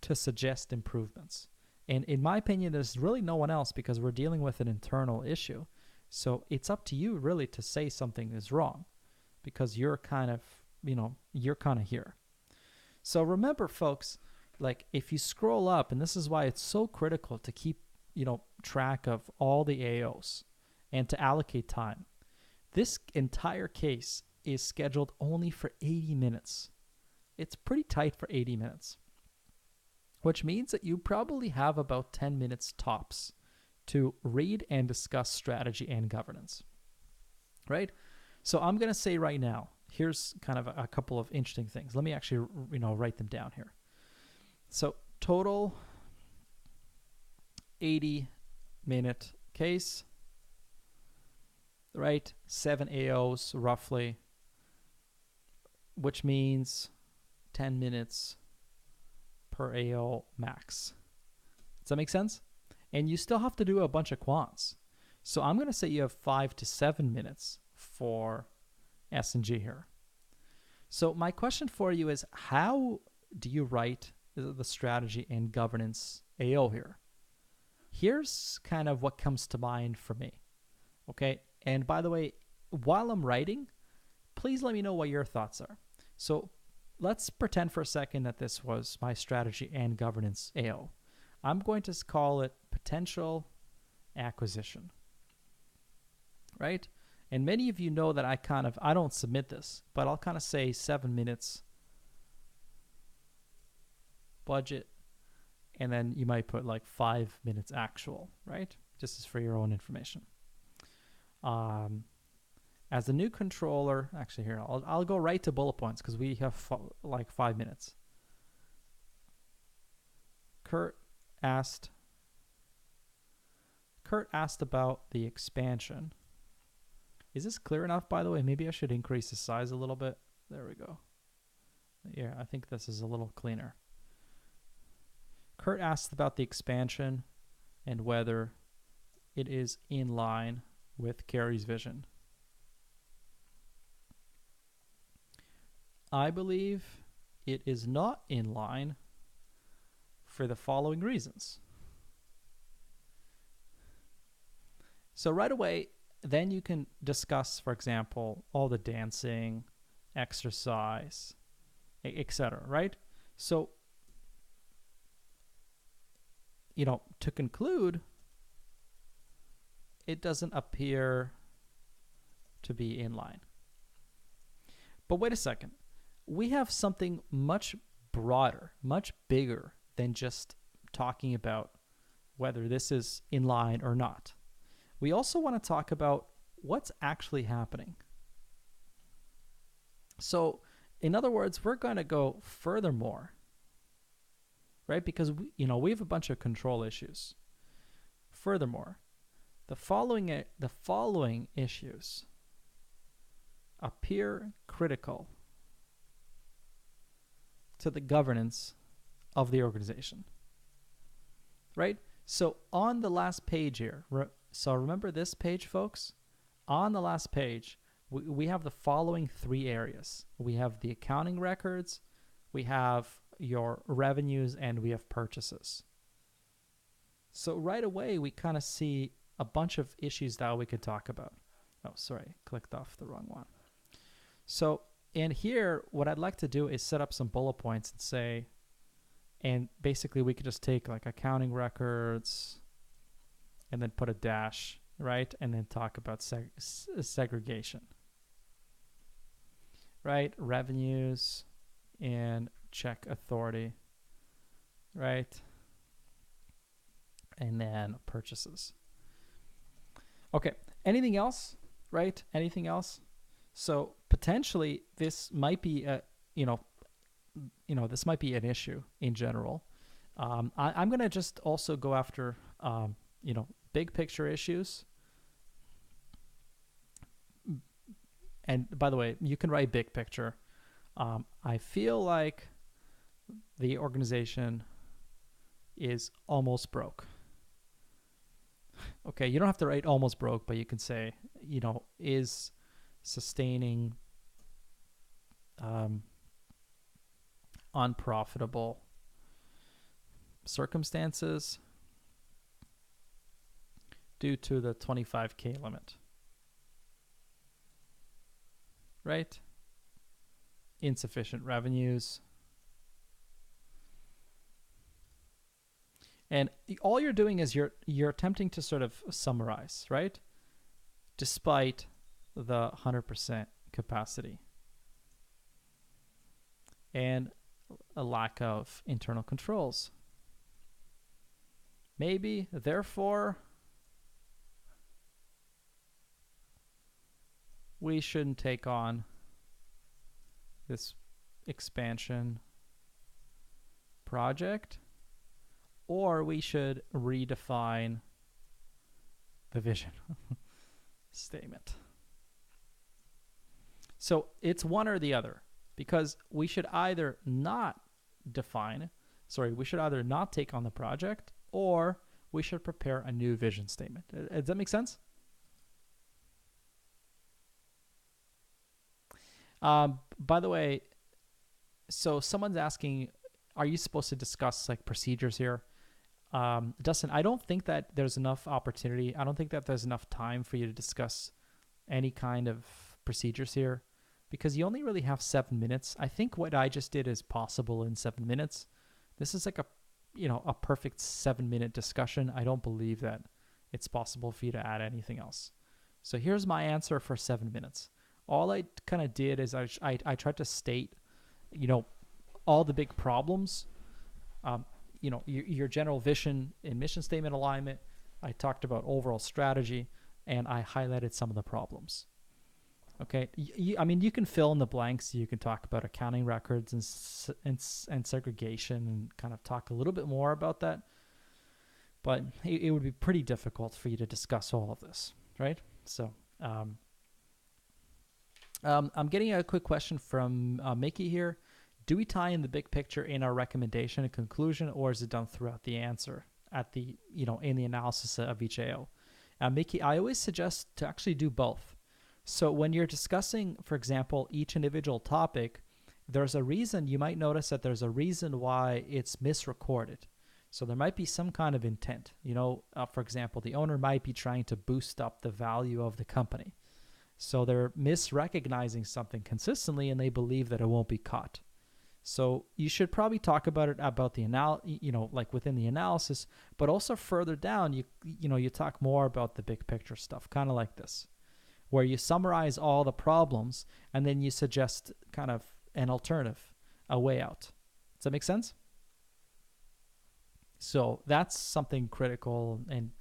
to suggest improvements. And in my opinion, there's really no one else, because we're dealing with an internal issue. So it's up to you really to say something is wrong, because you're kind of, you're kind of here. So remember, folks, like if you scroll up, and this is why it's so critical to keep, track of all the AOs and to allocate time. This entire case is scheduled only for 80 minutes. It's pretty tight for 80 minutes, which means that you probably have about 10 minutes tops to read and discuss strategy and governance, right? So I'm going to say right now, here's kind of a couple of interesting things. Let me actually, write them down here. So total 80-minute case, right? 7 AOs roughly, which means 10 minutes per AO max. Does that make sense? And you still have to do a bunch of quants. So I'm going to say you have 5 to 7 minutes for S&G here. So my question for you is, how do you write the strategy and governance AO here? Here's kind of what comes to mind for me. Okay. And by the way, while I'm writing, please let me know what your thoughts are. So let's pretend for a second that this was my strategy and governance AO. I'm going to call it potential acquisition, right? And many of you know that I don't submit this, but I'll kind of say 7 minutes budget, and then you might put like 5 minutes actual, right? Just as for your own information. As a new controller, actually here, I'll go right to bullet points because we have like 5 minutes. Kurt asked about the expansion. Is this clear enough, by the way? Maybe I should increase the size a little bit. There we go. Yeah, I think this is a little cleaner. Kurt asked about the expansion and whether it is in line with Carey's vision. I believe it is not in line for the following reasons. So right away, then you can discuss, for example, all the dancing, exercise, etc., right? So, to conclude, it doesn't appear to be in line. But wait a second. We have something much broader, much bigger than just talking about whether this is in line or not. We also want to talk about what's actually happening. So, in other words, we're going to go furthermore, right? Because we have a bunch of control issues. Furthermore, the following issues appear critical to the governance of the organization, right? So on the last page here, so remember this page, folks? On the last page, we have the following 3 areas. We have the accounting records, we have your revenues, and we have purchases. So right away, we kind of see a bunch of issues that we could talk about. Oh, sorry, clicked off the wrong one. So in here, what I'd like to do is set up some bullet points and say, and basically we could just take like accounting records and then put a dash, right? And then talk about segregation, right? Revenues and check authority, right? And then purchases. Okay, anything else, right? Anything else? So potentially this might be this might be an issue in general. I'm going to just also go after, big picture issues. And by the way, you can write big picture. I feel like the organization is almost broke. Okay, you don't have to write almost broke, but you can say, is sustaining unprofitable circumstances due to the 25K limit, right? Insufficient revenues. And all you're doing is you're attempting to sort of summarize, right? Despite the 100% capacity and a lack of internal controls. Maybe, therefore, we shouldn't take on this expansion project, or we should redefine the vision statement. So it's one or the other, because we should either not take on the project, or we should prepare a new vision statement. Does that make sense? By the way, so someone's asking, are you supposed to discuss like procedures here? Dustin, I don't think that there's enough opportunity. I don't think that there's enough time for you to discuss any kind of procedures here, because you only really have 7 minutes. I think what I just did is possible in 7 minutes. This is like a perfect 7-minute discussion. I don't believe that it's possible for you to add anything else. So here's my answer for 7 minutes. All I kind of did is I tried to state, all the big problems, your general vision and mission statement alignment. I talked about overall strategy, and I highlighted some of the problems. Okay, you can fill in the blanks. You can talk about accounting records and segregation, and kind of talk a little bit more about that. But it would be pretty difficult for you to discuss all of this, right? So I'm getting a quick question from Mickey here. Do we tie in the big picture in our recommendation and conclusion, or is it done throughout the answer at the, in the analysis of each AO? Mickey, I always suggest to actually do both. So when you're discussing, for example, each individual topic, there's a reason. You might notice that there's a reason why it's misrecorded. So there might be some kind of intent. For example, the owner might be trying to boost up the value of the company. So they're misrecognizing something consistently, and they believe that it won't be caught. So you should probably talk about it about the like within the analysis, but also further down, you talk more about the big picture stuff, kind of like this, where you summarize all the problems and then you suggest kind of an alternative, a way out. Does that make sense? So that's something critical, and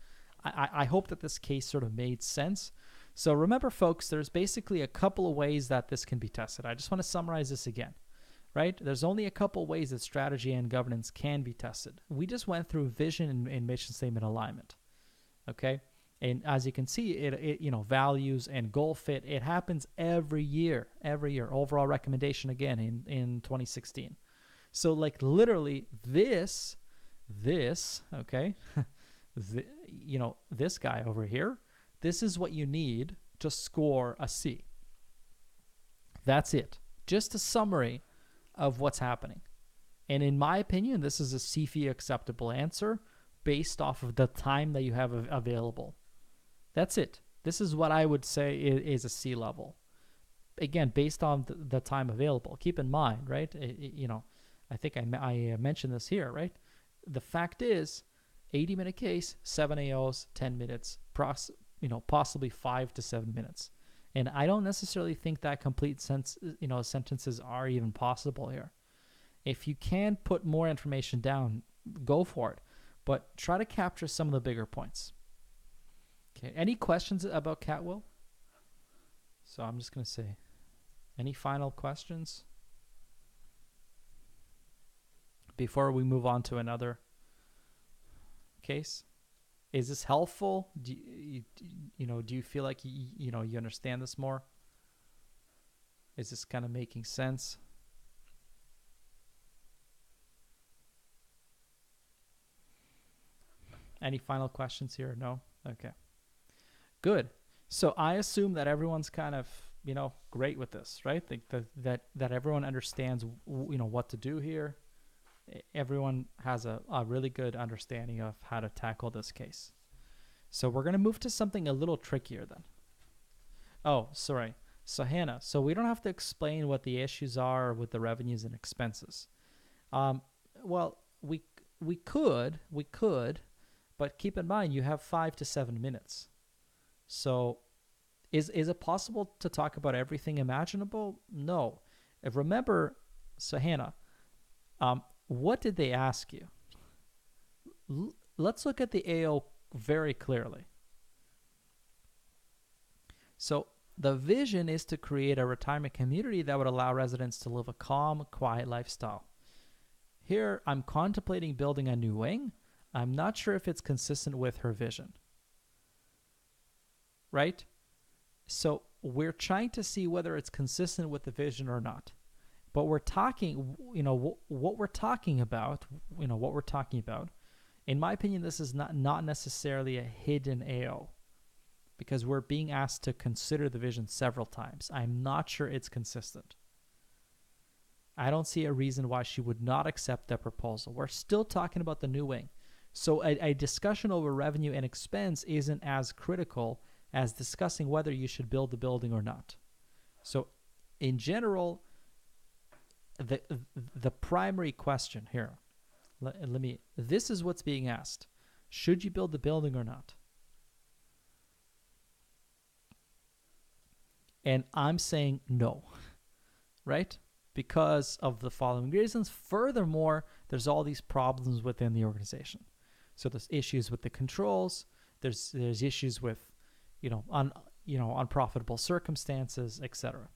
I hope that this case sort of made sense. So remember, folks, there's basically a couple of ways that this can be tested. I just want to summarize this again. Right? There's only a couple ways that strategy and governance can be tested. We just went through vision and mission statement alignment. Okay? And as you can see, it values and goal fit, it happens every year. Overall recommendation again in 2016. So like literally this, okay? This guy over here, this is what you need to score a C. That's it. Just a summary of what's happening. And in my opinion, this is a CFE acceptable answer based off of the time that you have available. That's it. This is what I would say is a C level. Again, based on the time available. Keep in mind, right? I think I mentioned this here, right? The fact is, 80-minute case, 7 AOs, 10 minutes, possibly 5 to 7 minutes. And I don't necessarily think that complete sentences are even possible here. If you can put more information down, go for it. But try to capture some of the bigger points. Okay, any questions about Catwill? So I'm just going to say, any final questions before we move on to another case? Is this helpful? Do you feel like you understand this more? Is this kind of making sense? Any final questions here? No? Okay. Good. So I assume that everyone's kind of, great with this, right? That everyone understands, what to do here. Everyone has a really good understanding of how to tackle this case. So we're going to move to something a little trickier then. Oh, sorry. So Hannah, so we don't have to explain what the issues are with the revenues and expenses. Um, well, we could, but keep in mind you have 5 to 7 minutes. So is it possible to talk about everything imaginable? No. Remember, so Hannah, what did they ask you? Let's look at the AO very clearly. So the vision is to create a retirement community that would allow residents to live a calm, quiet lifestyle. Here, I'm contemplating building a new wing. I'm not sure if it's consistent with her vision. Right? So we're trying to see whether it's consistent with the vision or not. But we're talking, what we're talking about, in my opinion, this is not necessarily a hidden AO, because we're being asked to consider the vision several times. I'm not sure it's consistent. I don't see a reason why she would not accept that proposal. We're still talking about the new wing. So a discussion over revenue and expense isn't as critical as discussing whether you should build the building or not. So in general, the primary question here, this is what's being asked. Should you build the building or not? And I'm saying no, right? Because of the following reasons. Furthermore, there's all these problems within the organization. So there's issues with the controls. There's issues with, unprofitable circumstances, etc.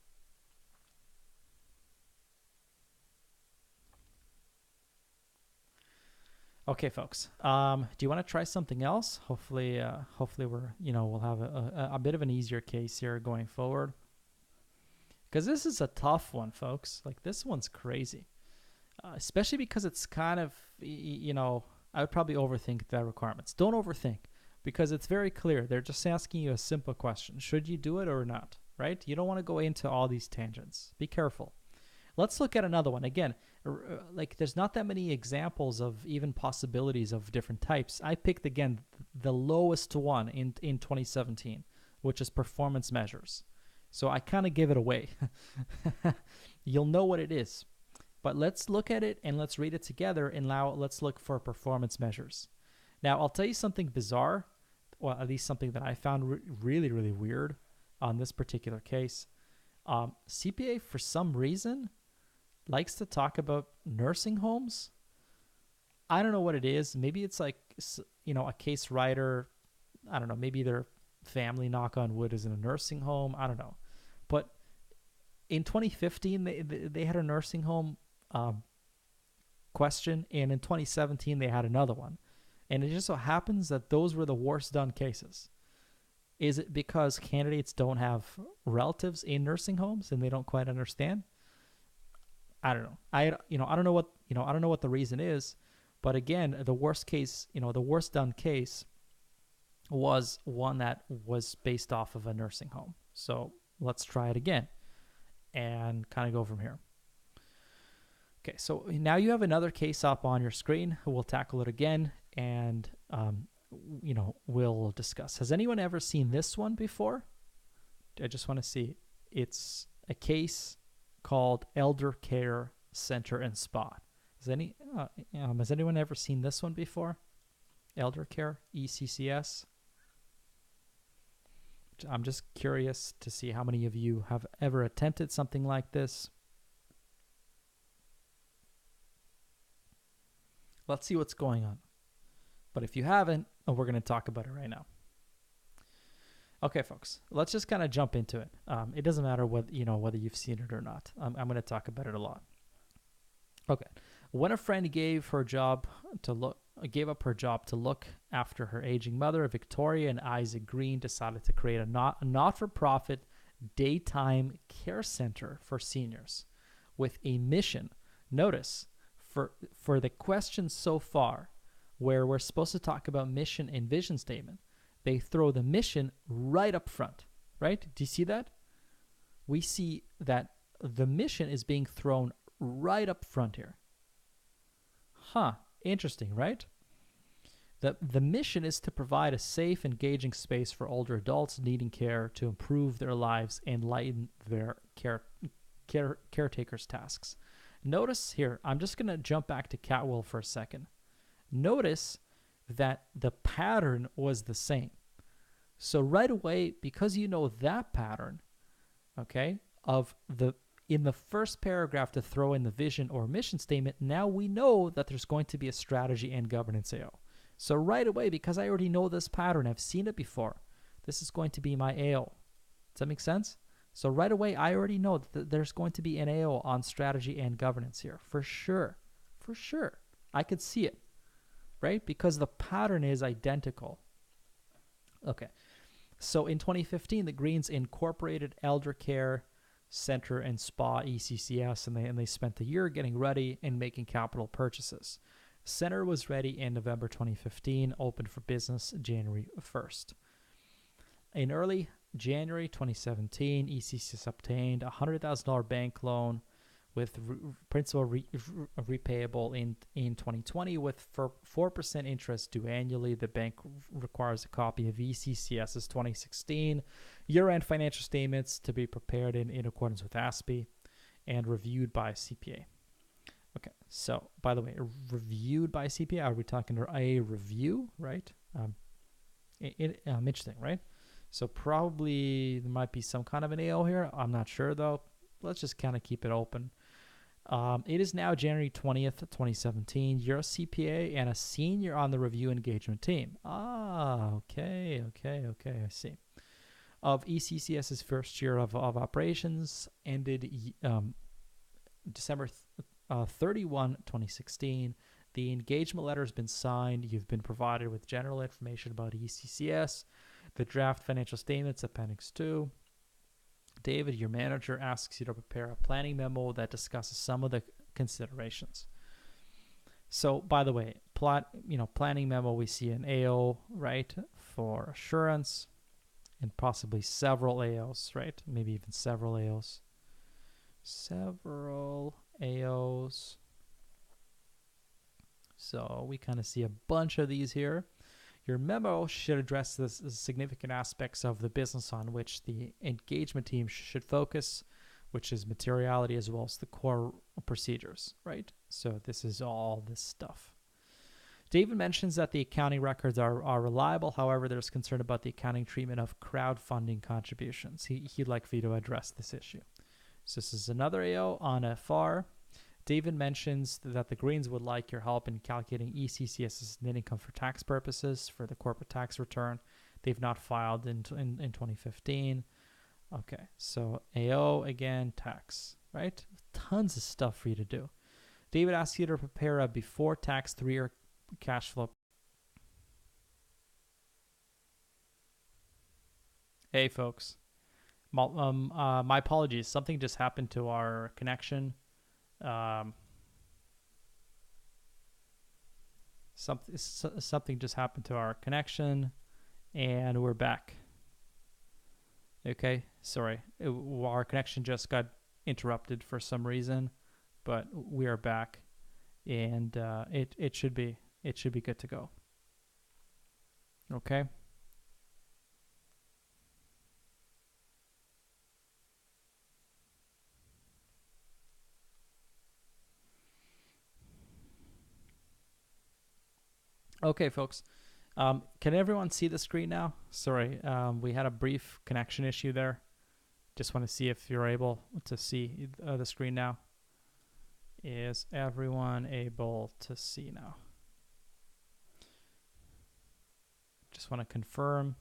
Okay, folks. Do you want to try something else? Hopefully we'll have a bit of an easier case here going forward. Because this is a tough one, folks. Like, this one's crazy. Especially because it's kind of, I would probably overthink the requirements. Don't overthink, because it's very clear. They're just asking you a simple question. Should you do it or not, right? You don't want to go into all these tangents. Be careful. Let's look at another one. Again, there's not that many examples of even possibilities of different types. I picked, again, the lowest one in 2017, which is performance measures. So I kind of give it away. You'll know what it is. But let's look at it and let's read it together, and now let's look for performance measures. Now, I'll tell you something bizarre, or at least something that I found really, really weird on this particular case. CPA, for some reason, likes to talk about nursing homes. I don't know what it is. Maybe it's like, a case writer. I don't know. Maybe their family, knock on wood, is in a nursing home. I don't know. But in 2015, they had a nursing home question, and in 2017, they had another one. And it just so happens that those were the worst done cases. Is it because candidates don't have relatives in nursing homes and they don't quite understand? I don't know. I don't know what the reason is, but again, the worst case, the worst done case was one that was based off of a nursing home. So let's try it again and kind of go from here. Okay, so now you have another case up on your screen. We'll tackle it again, and we'll discuss. Has anyone ever seen this one before? I just want to see. It's a case called Elder Care Center and Spa. Has anyone ever seen this one before? Elder Care, ECCS. I'm just curious to see how many of you have ever attempted something like this. Let's see what's going on. But if you haven't, we're going to talk about it right now. Okay, folks, let's just kind of jump into it. It doesn't matter whether you've seen it or not. I'm going to talk about it a lot. Okay. When a friend gave up her job to look after her aging mother, Victoria and Isaac Green decided to create a not-for-profit daytime care center for seniors with a mission. Notice, for the questions so far, where we're supposed to talk about mission and vision statement, they throw the mission right up front, right? Do you see that? We see that the mission is being thrown right up front here. Interesting, right? The mission is to provide a safe, engaging space for older adults needing care to improve their lives and lighten their caretakers' tasks. Notice here, I'm just going to jump back to Catwell for a second. Notice that the pattern was the same. So right away, because you know that pattern, okay, in the first paragraph to throw in the vision or mission statement, now we know that there's going to be a strategy and governance AO. So right away, because I already know this pattern, I've seen it before, this is going to be my AO. Does that make sense? So right away, I already know that there's going to be an AO on strategy and governance here, for sure. For sure. I could see it, right? Because the pattern is identical. Okay. So in 2015, the Greens incorporated elder care center and spa ECCS, and they spent the year getting ready and making capital purchases. Center was ready in November 2015, opened for business January 1st. In early January 2017, ECCS obtained a $100,000 bank loan with principal repayable in 2020 with 4% interest due annually. The bank requires a copy of ECCS's 2016 year-end financial statements to be prepared in accordance with ASPE and reviewed by CPA. Okay, so by the way, reviewed by CPA, are we talking a review, right? Interesting, right? So probably there might be some kind of an AO here. I'm not sure though. Let's just kind of keep it open. It is now January 20th, 2017. You're a CPA and a senior on the review engagement team. Okay, I see. Of ECCS's first year of operations ended December 31, 2016. The engagement letter has been signed. You've been provided with general information about ECCS, the draft financial statements, Appendix 2. David, your manager, asks you to prepare a planning memo that discusses some of the considerations. So, by the way, planning memo, we see an AO, right, for assurance, and possibly several AOs, right? Maybe even several AOs. Several AOs. So we kind of see a bunch of these here. Your memo should address the significant aspects of the business on which the engagement team should focus, which is materiality as well as the core procedures, right? So this is all this stuff. David mentions that the accounting records are reliable. However, there's concern about the accounting treatment of crowdfunding contributions. He'd like for you to address this issue. So this is another AO on FR. David mentions that the Greens would like your help in calculating ECCS's net income for tax purposes for the corporate tax return. They've not filed in 2015. Okay, so AO, again, tax, right? Tons of stuff for you to do. David asks you to prepare a before tax 3-year cash flow. Hey, folks. My apologies. Something just happened to our connection. Something just happened to our connection, and we're back. Okay, sorry. Our connection just got interrupted for some reason, but we are back, and it should be good to go. Okay. Okay, folks. Can everyone see the screen now? Sorry, we had a brief connection issue there. Just want to see if you're able to see the screen now. Is everyone able to see now? Just want to confirm.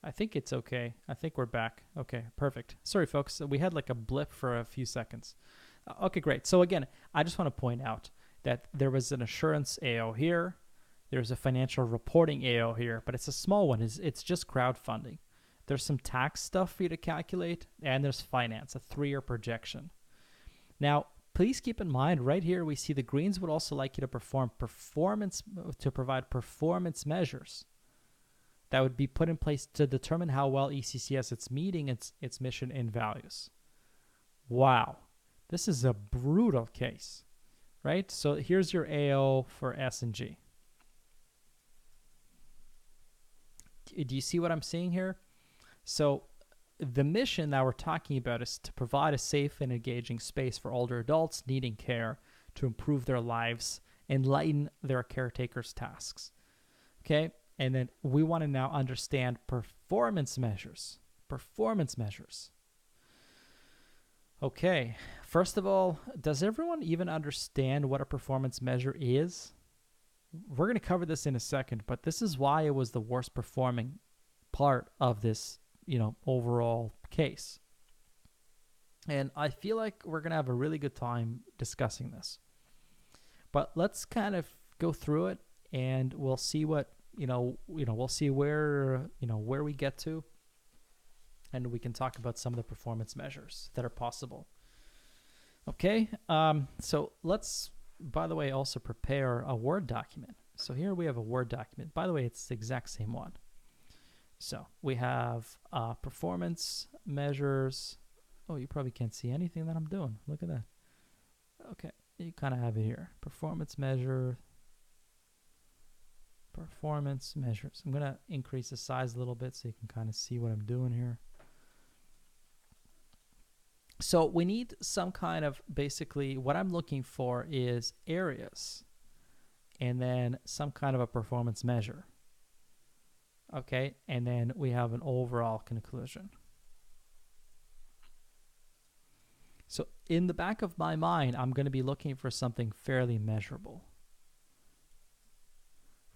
I think it's okay. I think we're back. Okay, perfect. Sorry, folks. We had like a blip for a few seconds. Okay, great. So again, I just want to point out that there was an assurance AO here. There's a financial reporting AO here, but it's a small one. It's just crowdfunding. There's some tax stuff for you to calculate, and there's finance, a 3-year projection. Now, please keep in mind right here we see the Greens would also like you to provide performance measures that would be put in place to determine how well ECCS is meeting its mission and values. Wow, this is a brutal case, right? So here's your AO for S and G. Do you see what I'm seeing here? So the mission that we're talking about is to provide a safe and engaging space for older adults needing care to improve their lives and lighten their caretakers' tasks. Okay, and then we want to now understand performance measures. Performance measures. Okay, first of all, does everyone even understand what a performance measure is? We're going to cover this in a second, but this is why it was the worst performing part of this, overall case. And I feel like we're going to have a really good time discussing this. But let's kind of go through it and we'll see what, we'll see where we get to, and we can talk about some of the performance measures that are possible. Okay, so let's, by the way, also prepare a Word document. So here we have a Word document. By the way, it's the exact same one. So we have performance measures. Oh, you probably can't see anything that I'm doing. Look at that. Okay, you kind of have it here. Performance measure. Performance measures. I'm going to increase the size a little bit so you can kind of see what I'm doing here. So we need some kind of, basically what I'm looking for is areas and then some kind of a performance measure. Okay, and then we have an overall conclusion. So in the back of my mind, I'm going to be looking for something fairly measurable.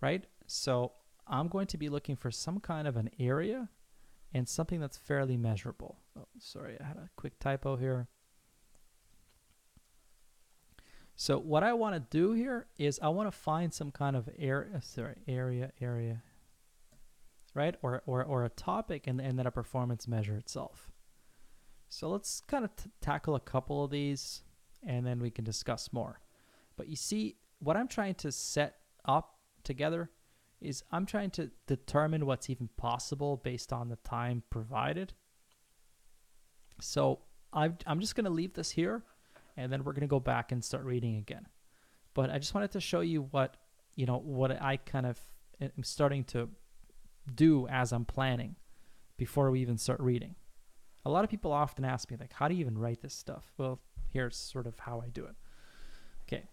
Right? So I'm going to be looking for some kind of an area and something that's fairly measurable. Oh, sorry, I had a quick typo here. So what I want to do here is I want to find some kind of area, right? Or a topic and then a performance measure itself. So let's kind of tackle a couple of these and then we can discuss more. But you see, what I'm trying to set up together is I'm trying to determine what's even possible based on the time provided. So I'm just going to leave this here and then we're going to go back and start reading again. But I just wanted to show you what I kind of am starting to do as I'm planning before we even start reading. A lot of people often ask me, like, how do you even write this stuff? Well, here's sort of how I do it. Okay.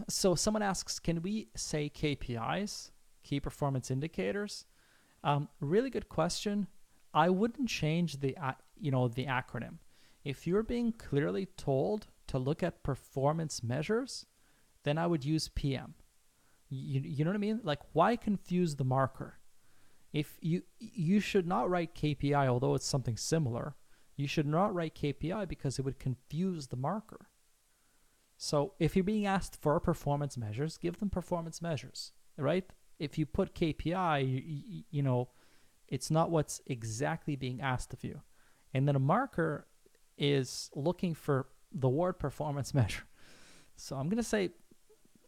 So someone asks, can we say KPIs, key performance indicators? Really good question. I wouldn't change the acronym. If you're being clearly told to look at performance measures, then I would use PM. You know what I mean? Like, why confuse the marker? If you should not write KPI, although it's something similar. You should not write KPI because it would confuse the marker. So if you're being asked for performance measures, give them performance measures, right? If you put KPI, it's not what's exactly being asked of you. And then a marker is looking for the word performance measure. So I'm going to say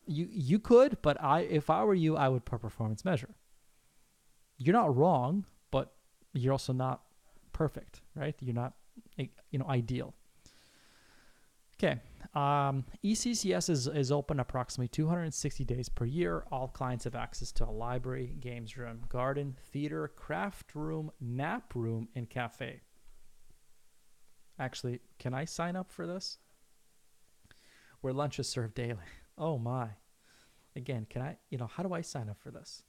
you could, but if I were you, I would put performance measure. You're not wrong, but you're also not perfect, right? You're not, ideal. Okay. ECCS is open approximately 260 days per year. All clients have access to a library, games room, garden, theater, craft room, nap room, and cafe. Actually, can I sign up for this? Where lunch is served daily. Oh my. Again, how do I sign up for this?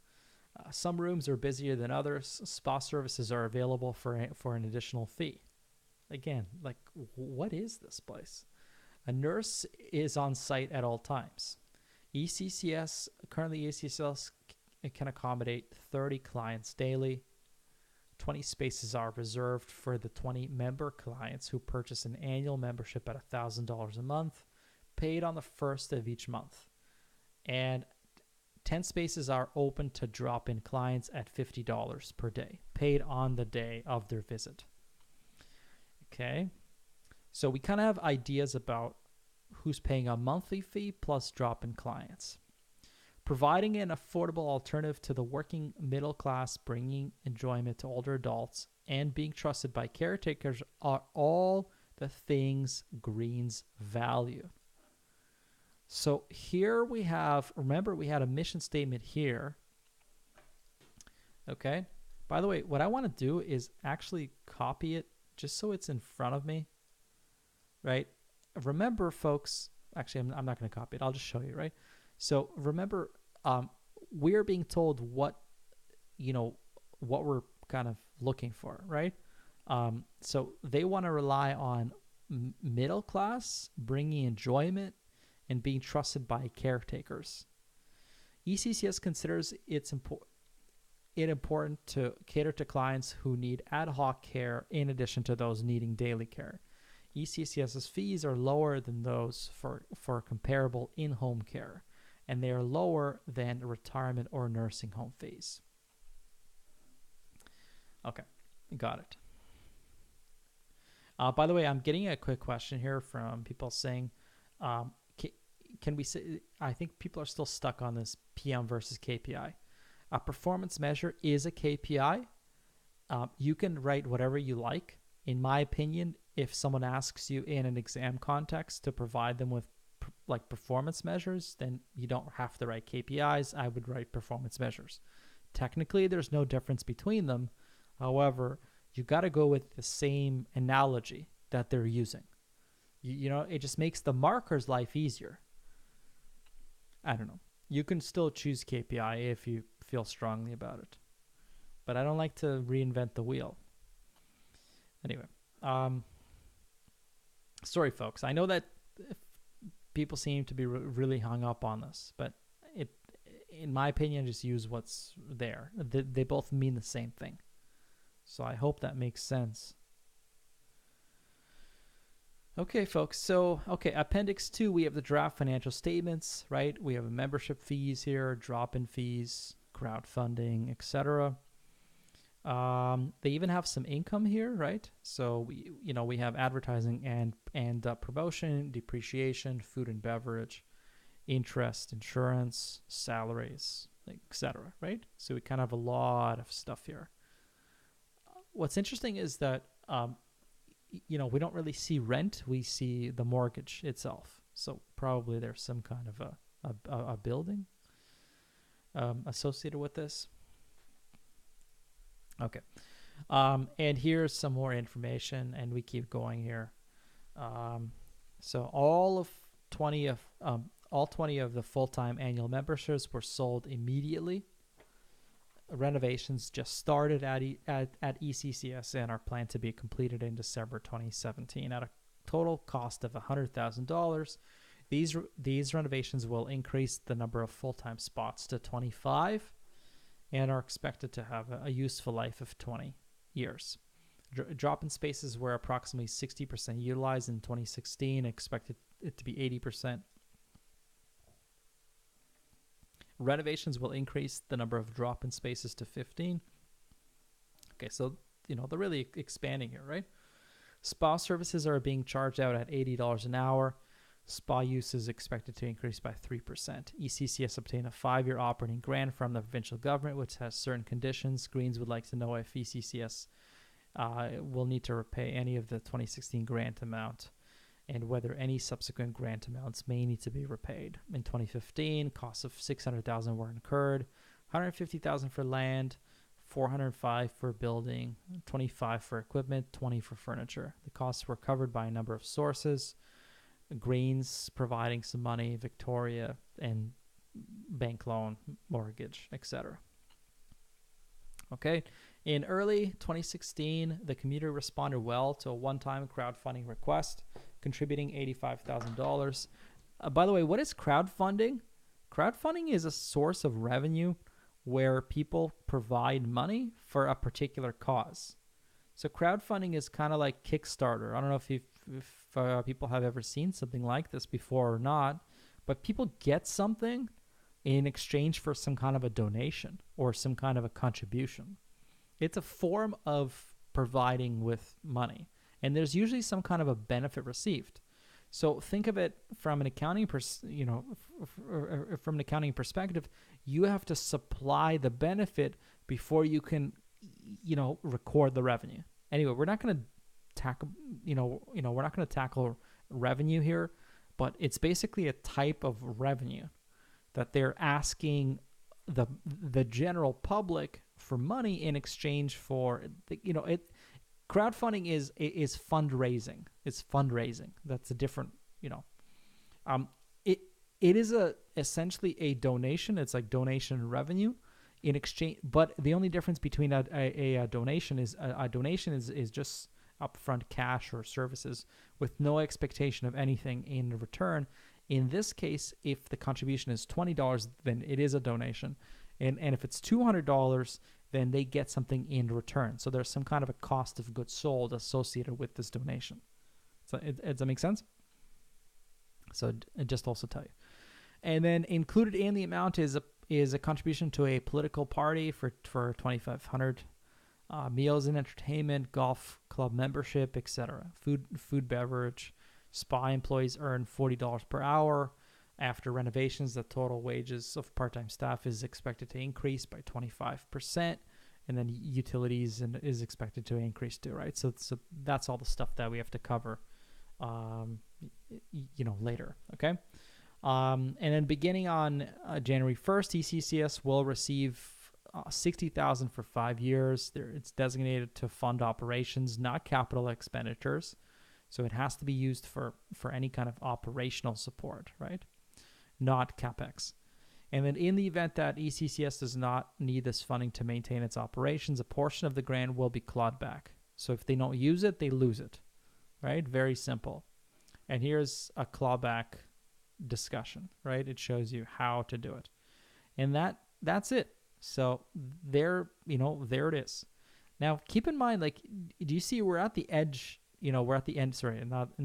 Some rooms are busier than others. Spa services are available for an additional fee. Again, like, what is this place? A nurse is on site at all times. Currently ECCS can accommodate 30 clients daily. 20 spaces are reserved for the 20 member clients who purchase an annual membership at $1,000 a month, paid on the first of each month. And 10 spaces are open to drop-in clients at $50 per day, paid on the day of their visit. Okay, so we kind of have ideas about who's paying a monthly fee plus drop-in clients. Providing an affordable alternative to the working middle class, bringing enjoyment to older adults, and being trusted by caretakers are all the things greens value. So here we have, remember we had a mission statement here. Okay. By the way, what I want to do is actually copy it just so it's in front of me, right? Remember, folks, actually, I'm not going to copy it. I'll just show you, right? So remember, we're being told what we're kind of looking for, right? So they want to rely on middle class, bringing enjoyment, and being trusted by caretakers. ECCS considers it important to cater to clients who need ad hoc care in addition to those needing daily care. ECCS's fees are lower than those for comparable in-home care, and they are lower than retirement or nursing home fees. Okay, got it. By the way, I'm getting a quick question here from people saying, can we say, I think people are still stuck on this PM versus KPI. A performance measure is a KPI. You can write whatever you like. In my opinion, if someone asks you in an exam context to provide them with like performance measures, then you don't have to write KPIs. I would write performance measures. Technically, there's no difference between them. However, you got to go with the same analogy that they're using. You know, it just makes the marker's life easier. I don't know. You can still choose KPI if you feel strongly about it. But I don't like to reinvent the wheel. Anyway, sorry, folks. I know that people seem to be really hung up on this, but in my opinion, just use what's there. They both mean the same thing. So I hope that makes sense. Okay, folks. So, Appendix 2, we have the draft financial statements, right? We have membership fees here, drop-in fees, crowdfunding, etc. They even have some income here, right? So we have advertising and promotion, depreciation, food and beverage, interest, insurance, salaries, etc. Right? So we kind of have a lot of stuff here. What's interesting is that we don't really see rent; we see the mortgage itself. So probably there's some kind of a building associated with this. Okay, and here's some more information, and we keep going here. So all 20 of the full-time annual memberships were sold immediately. Renovations just started at ECCS and are planned to be completed in December 2017 at a total cost of $100,000. These renovations will increase the number of full-time spots to 25 and are expected to have a useful life of 20 years. Drop-in spaces were approximately 60% utilized in 2016, expected it to be 80%. Renovations will increase the number of drop-in spaces to 15. Okay, so, they're really expanding here, right? Spa services are being charged out at $80 an hour. Spa use is expected to increase by 3%. ECCS obtained a 5-year operating grant from the provincial government, which has certain conditions. Greens would like to know if ECCS will need to repay any of the 2016 grant amount and whether any subsequent grant amounts may need to be repaid. In 2015, costs of $600,000 were incurred, $150,000 for land, $405,000 for building, $25,000 for equipment, $20,000 for furniture. The costs were covered by a number of sources. Greens providing some money, Victoria, and bank loan, mortgage, etc. Okay. In early 2016, the community responded well to a one-time crowdfunding request, contributing $85,000. By the way, what is crowdfunding? Crowdfunding is a source of revenue where people provide money for a particular cause. So crowdfunding is kind of like Kickstarter. I don't know if people have ever seen something like this before or not, but people get something in exchange for some kind of a donation or some kind of a contribution. It's a form of providing with money, and there's usually some kind of a benefit received. So think of it from an accounting from an accounting perspective. You have to supply the benefit before you can, record the revenue. Anyway, we're not going to tackle, we're not going to tackle revenue here, but it's basically a type of revenue that they're asking the general public for money in exchange for, crowdfunding is fundraising. It's fundraising. That's a different, it is essentially a donation. It's like donation revenue in exchange. But the only difference between a donation is a donation is just upfront cash or services with no expectation of anything in return. In this case, if the contribution is $20, then it is a donation. And if it's $200, then they get something in return. So there's some kind of a cost of goods sold associated with this donation. So does that make sense? So it just also tell you. And then included in the amount is a contribution to a political party for $2,500, meals and entertainment, golf club membership, etc. Food, beverage. Spa employees earn $40 per hour. After renovations, the total wages of part-time staff is expected to increase by 25%, and then utilities is expected to increase too, right? So that's all the stuff that we have to cover, later, okay? And then beginning on January 1st, ECCS will receive $60,000 for 5 years. It's designated to fund operations, not capital expenditures. So it has to be used for any kind of operational support, right? Not CapEx. And then in the event that ECCS does not need this funding to maintain its operations, a portion of the grant will be clawed back. So if they don't use it, they lose it, right? Very simple. And here's a clawback discussion, right? It shows you how to do it. And that's it. So there it is. Now, keep in mind, do you see we're at the edge, we're at the end, sorry, not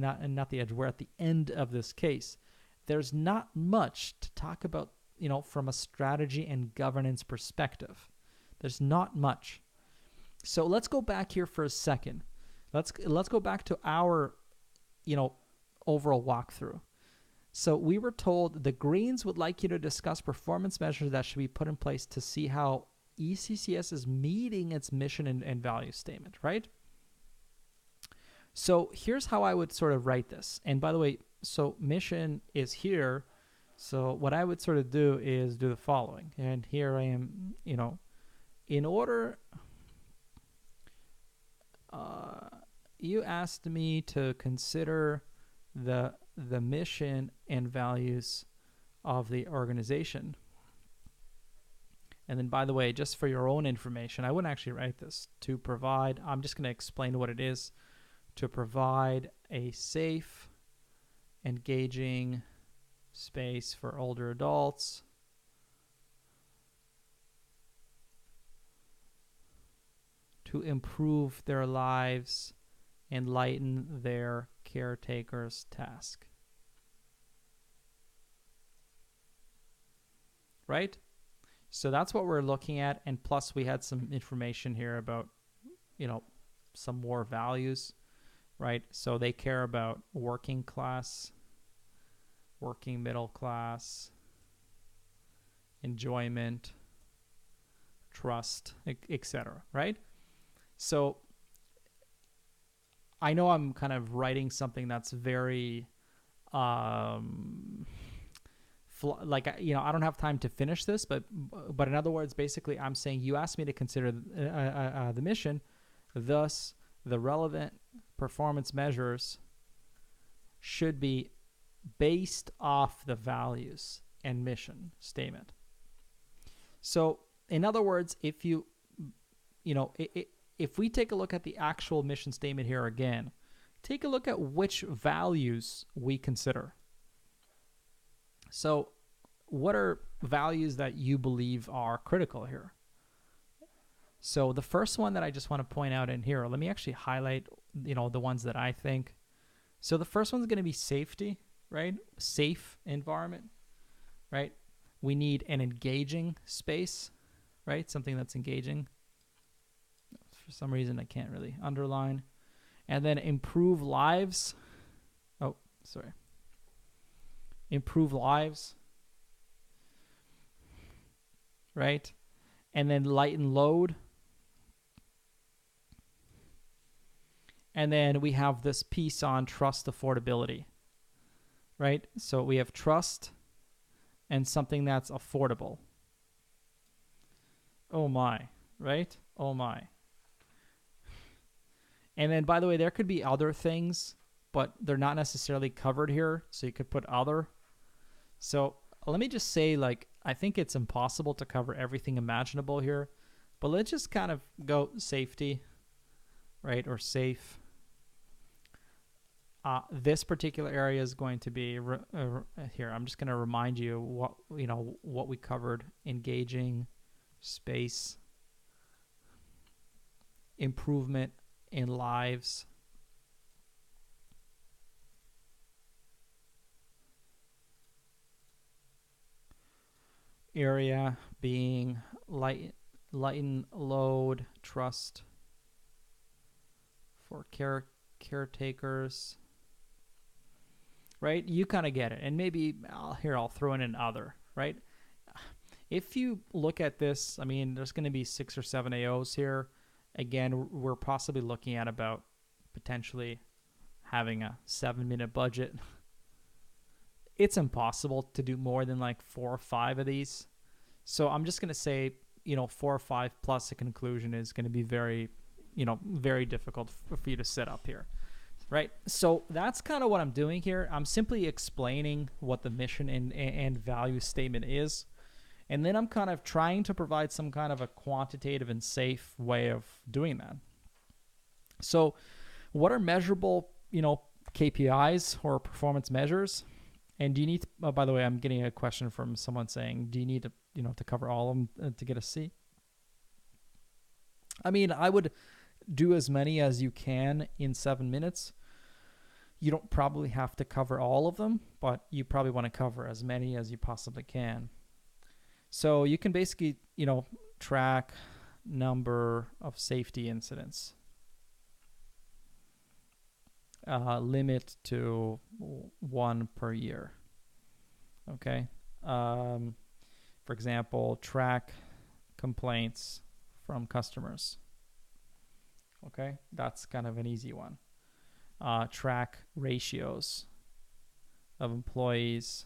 the edge, we're at the end of this case. There's not much to talk about, from a strategy and governance perspective. There's not much. So let's go back here for a second. Let's go back to our, overall walkthrough. So we were told the Greens would like you to discuss performance measures that should be put in place to see how ECCS is meeting its mission and value statement, right? So here's how I would sort of write this. And by the way, so mission is here. So what I would sort of do is do the following. And here I am, in order, you asked me to consider the mission and values of the organization. And then, by the way, just for your own information, I wouldn't actually write this. To provide, I'm just going to explain what it is. To provide a safe, engaging space for older adults to improve their lives and lighten their caretaker's task. Right? So that's what we're looking at. And plus we had some information here about, some more values, right? So they care about working class, working middle class, enjoyment, trust, etc., right? So I know I'm kind of writing something that's very, I don't have time to finish this, but in other words, basically I'm saying you asked me to consider the mission, thus the relevant performance measures should be based off the values and mission statement. So in other words, if if we take a look at the actual mission statement here again, take a look at which values we consider. So what are values that you believe are critical here? So the first one that I just want to point out in here, let me actually highlight, the ones that I think. So the first one's going to be safety, right? Safe environment, right? We need an engaging space, right? Something that's engaging. For some reason, I can't really underline. And then improve lives. Oh, sorry, improve lives, right? And then lighten load. And then we have this piece on trust affordability, right? So we have trust and something that's affordable. Oh my, right? Oh my. And then, by the way, there could be other things, but they're not necessarily covered here. So you could put other. So let me just say, like, I think it's impossible to cover everything imaginable here, but let's just kind of go safety, right? Or safe. This particular area is going to be here. I'm just going to remind you what we covered: engaging, space, improvement in lives, area being lighten load, trust for caretakers. Right? You kind of get it. And maybe I'll throw in an other, right? If you look at this, I mean, there's going to be 6 or 7 AOs here. Again, we're possibly looking at about potentially having a 7-minute budget. It's impossible to do more than like 4 or 5 of these. So I'm just going to say, 4 or 5 plus a conclusion is going to be very, very difficult for you to set up here. Right, so that's kind of what I'm doing here. I'm simply explaining what the mission and value statement is, and then I'm kind of trying to provide some kind of a quantitative and safe way of doing that. So what are measurable, KPIs or performance measures? And do you need to, by the way, I'm getting a question from someone saying, do you need to, to cover all of them to get a C? I mean, I would do as many as you can in 7 minutes. You don't probably have to cover all of them, but you probably want to cover as many as you possibly can. So you can basically, track number of safety incidents. Limit to 1 per year. Okay. For example, track complaints from customers. Okay, that's kind of an easy one. Track ratios of employees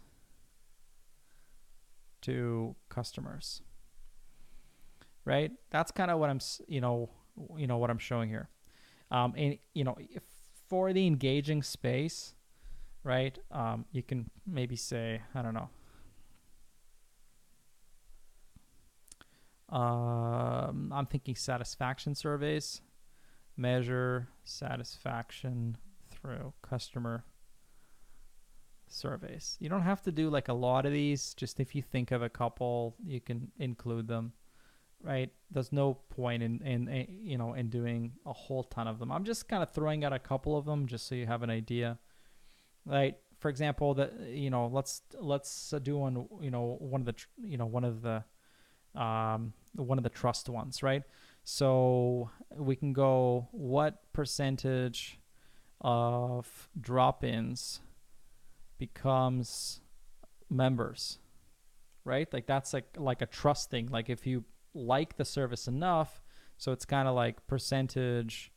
to customers. Right? That's kind of what I'm, what I'm showing here. And if for the engaging space, right? You can maybe say, I don't know. I'm thinking satisfaction surveys. Measure satisfaction through customer surveys. You don't have to do like a lot of these. Just if you think of a couple, you can include them, right? There's no point in doing a whole ton of them. I'm just kind of throwing out a couple of them just so you have an idea, right? For example, let's do one of the trust ones, right? So we can go, what percentage of drop-ins becomes members, right? Like that's like a trust thing. Like if you like the service enough, so it's kind of like percentage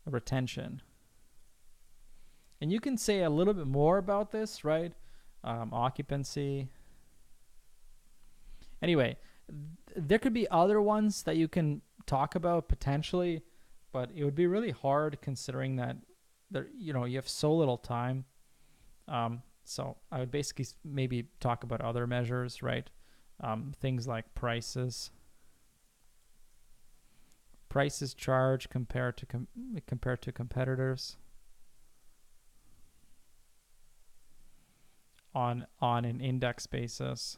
retention. And you can say a little bit more about this, right? Occupancy. Anyway, there could be other ones that you can talk about potentially, but it would be really hard considering that you have so little time. So I would basically maybe talk about other measures, right? Things like prices charged compared to competitors on an index basis.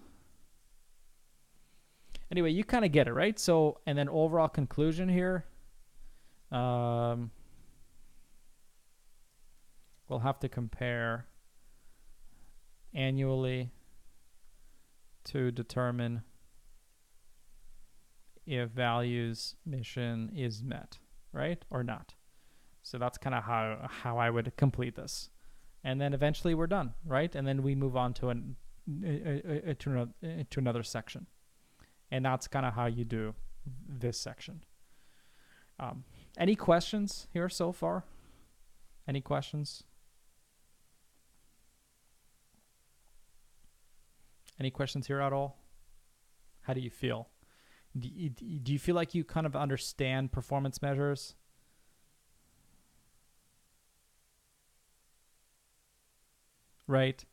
Anyway, you kind of get it, right? So, and then overall conclusion here, we'll have to compare annually to determine if values mission is met, right? Or not. So that's kind of how I would complete this. and then eventually we're done, right? And then we move on to another section, and that's kind of how you do this section. Any questions here so far? Any questions? Any questions here at all? How do you feel? Do you feel like you kind of understand performance measures? Right.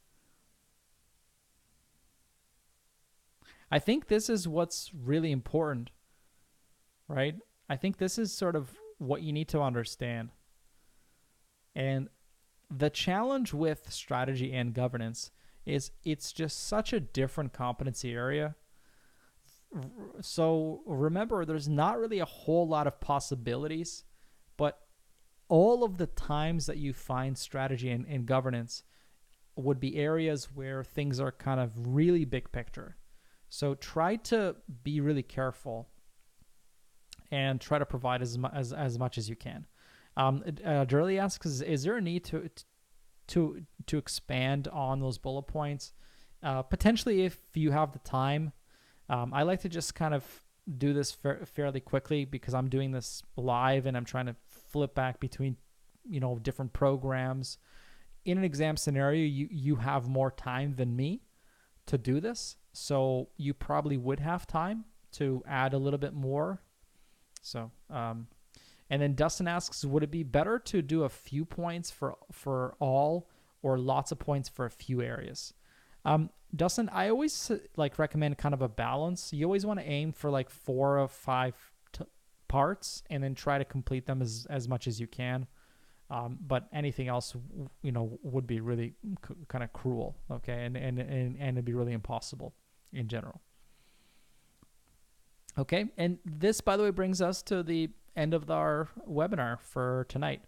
I think this is what's really important, right? I think this is sort of what you need to understand. And the challenge with strategy and governance is it's just such a different competency area. So remember, there's not really a whole lot of possibilities, but all of the times that you find strategy and governance would be areas where things are kind of really big picture. So try to be really careful and try to provide as much as you can. Durley asks, is there a need to expand on those bullet points? Potentially, if you have the time. I like to just kind of do this fairly quickly because I'm doing this live and I'm trying to flip back between, different programs. In an exam scenario, you have more time than me to do this, so you probably would have time to add a little bit more. So, and then Dustin asks, would it be better to do a few points for all or lots of points for a few areas? Dustin, I always recommend kind of a balance. You always want to aim for 4 or 5 parts and then try to complete them as much as you can. But anything else, would be really kind of cruel, okay, and it'd be really impossible in general. Okay, and this, by the way, brings us to the end of our webinar for tonight.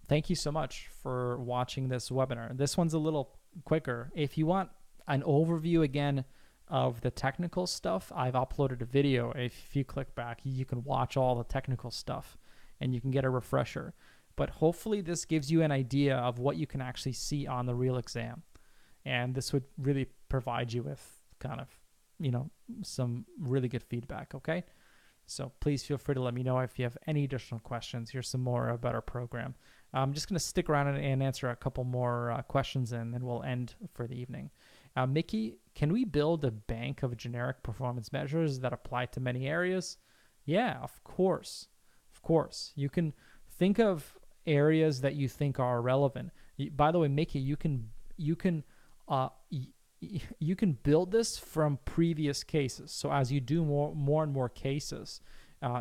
Thank you so much for watching this webinar. This one's a little quicker. If you want an overview again of the technical stuff, I've uploaded a video. If you click back, you can watch all the technical stuff and you can get a refresher. But hopefully this gives you an idea of what you can actually see on the real exam. And this would really provide you with kind of, some really good feedback, okay? So please feel free to let me know if you have any additional questions. Here's some more about our program. I'm just going to stick around and answer a couple more questions, and then we'll end for the evening. Mickey, can we build a bank of generic performance measures that apply to many areas? Yeah, of course. Of course. You can think of areas that you think are relevant. By the way, Mickey, you can build this from previous cases. So as you do more and more cases,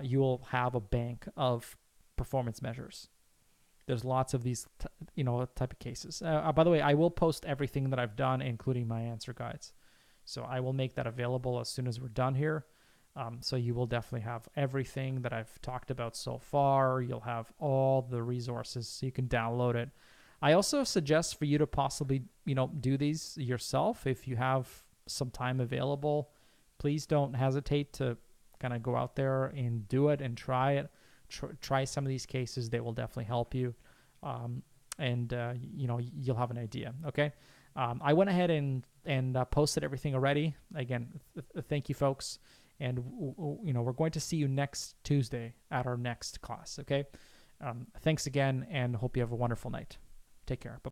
you will have a bank of performance measures. There's lots of these, type of cases. By the way, I will post everything that I've done, including my answer guides. So I will make that available as soon as we're done here. So you will definitely have everything that I've talked about so far. You'll have all the resources so you can download it. I also suggest for you to possibly, do these yourself. If you have some time available, please don't hesitate to kind of go out there and do it and try it. Try some of these cases. They will definitely help you. And you'll have an idea. Okay. I went ahead and posted everything already. Again, thank you, folks. And, we're going to see you next Tuesday at our next class. Okay. Thanks again, and hope you have a wonderful night. Take care. Bye.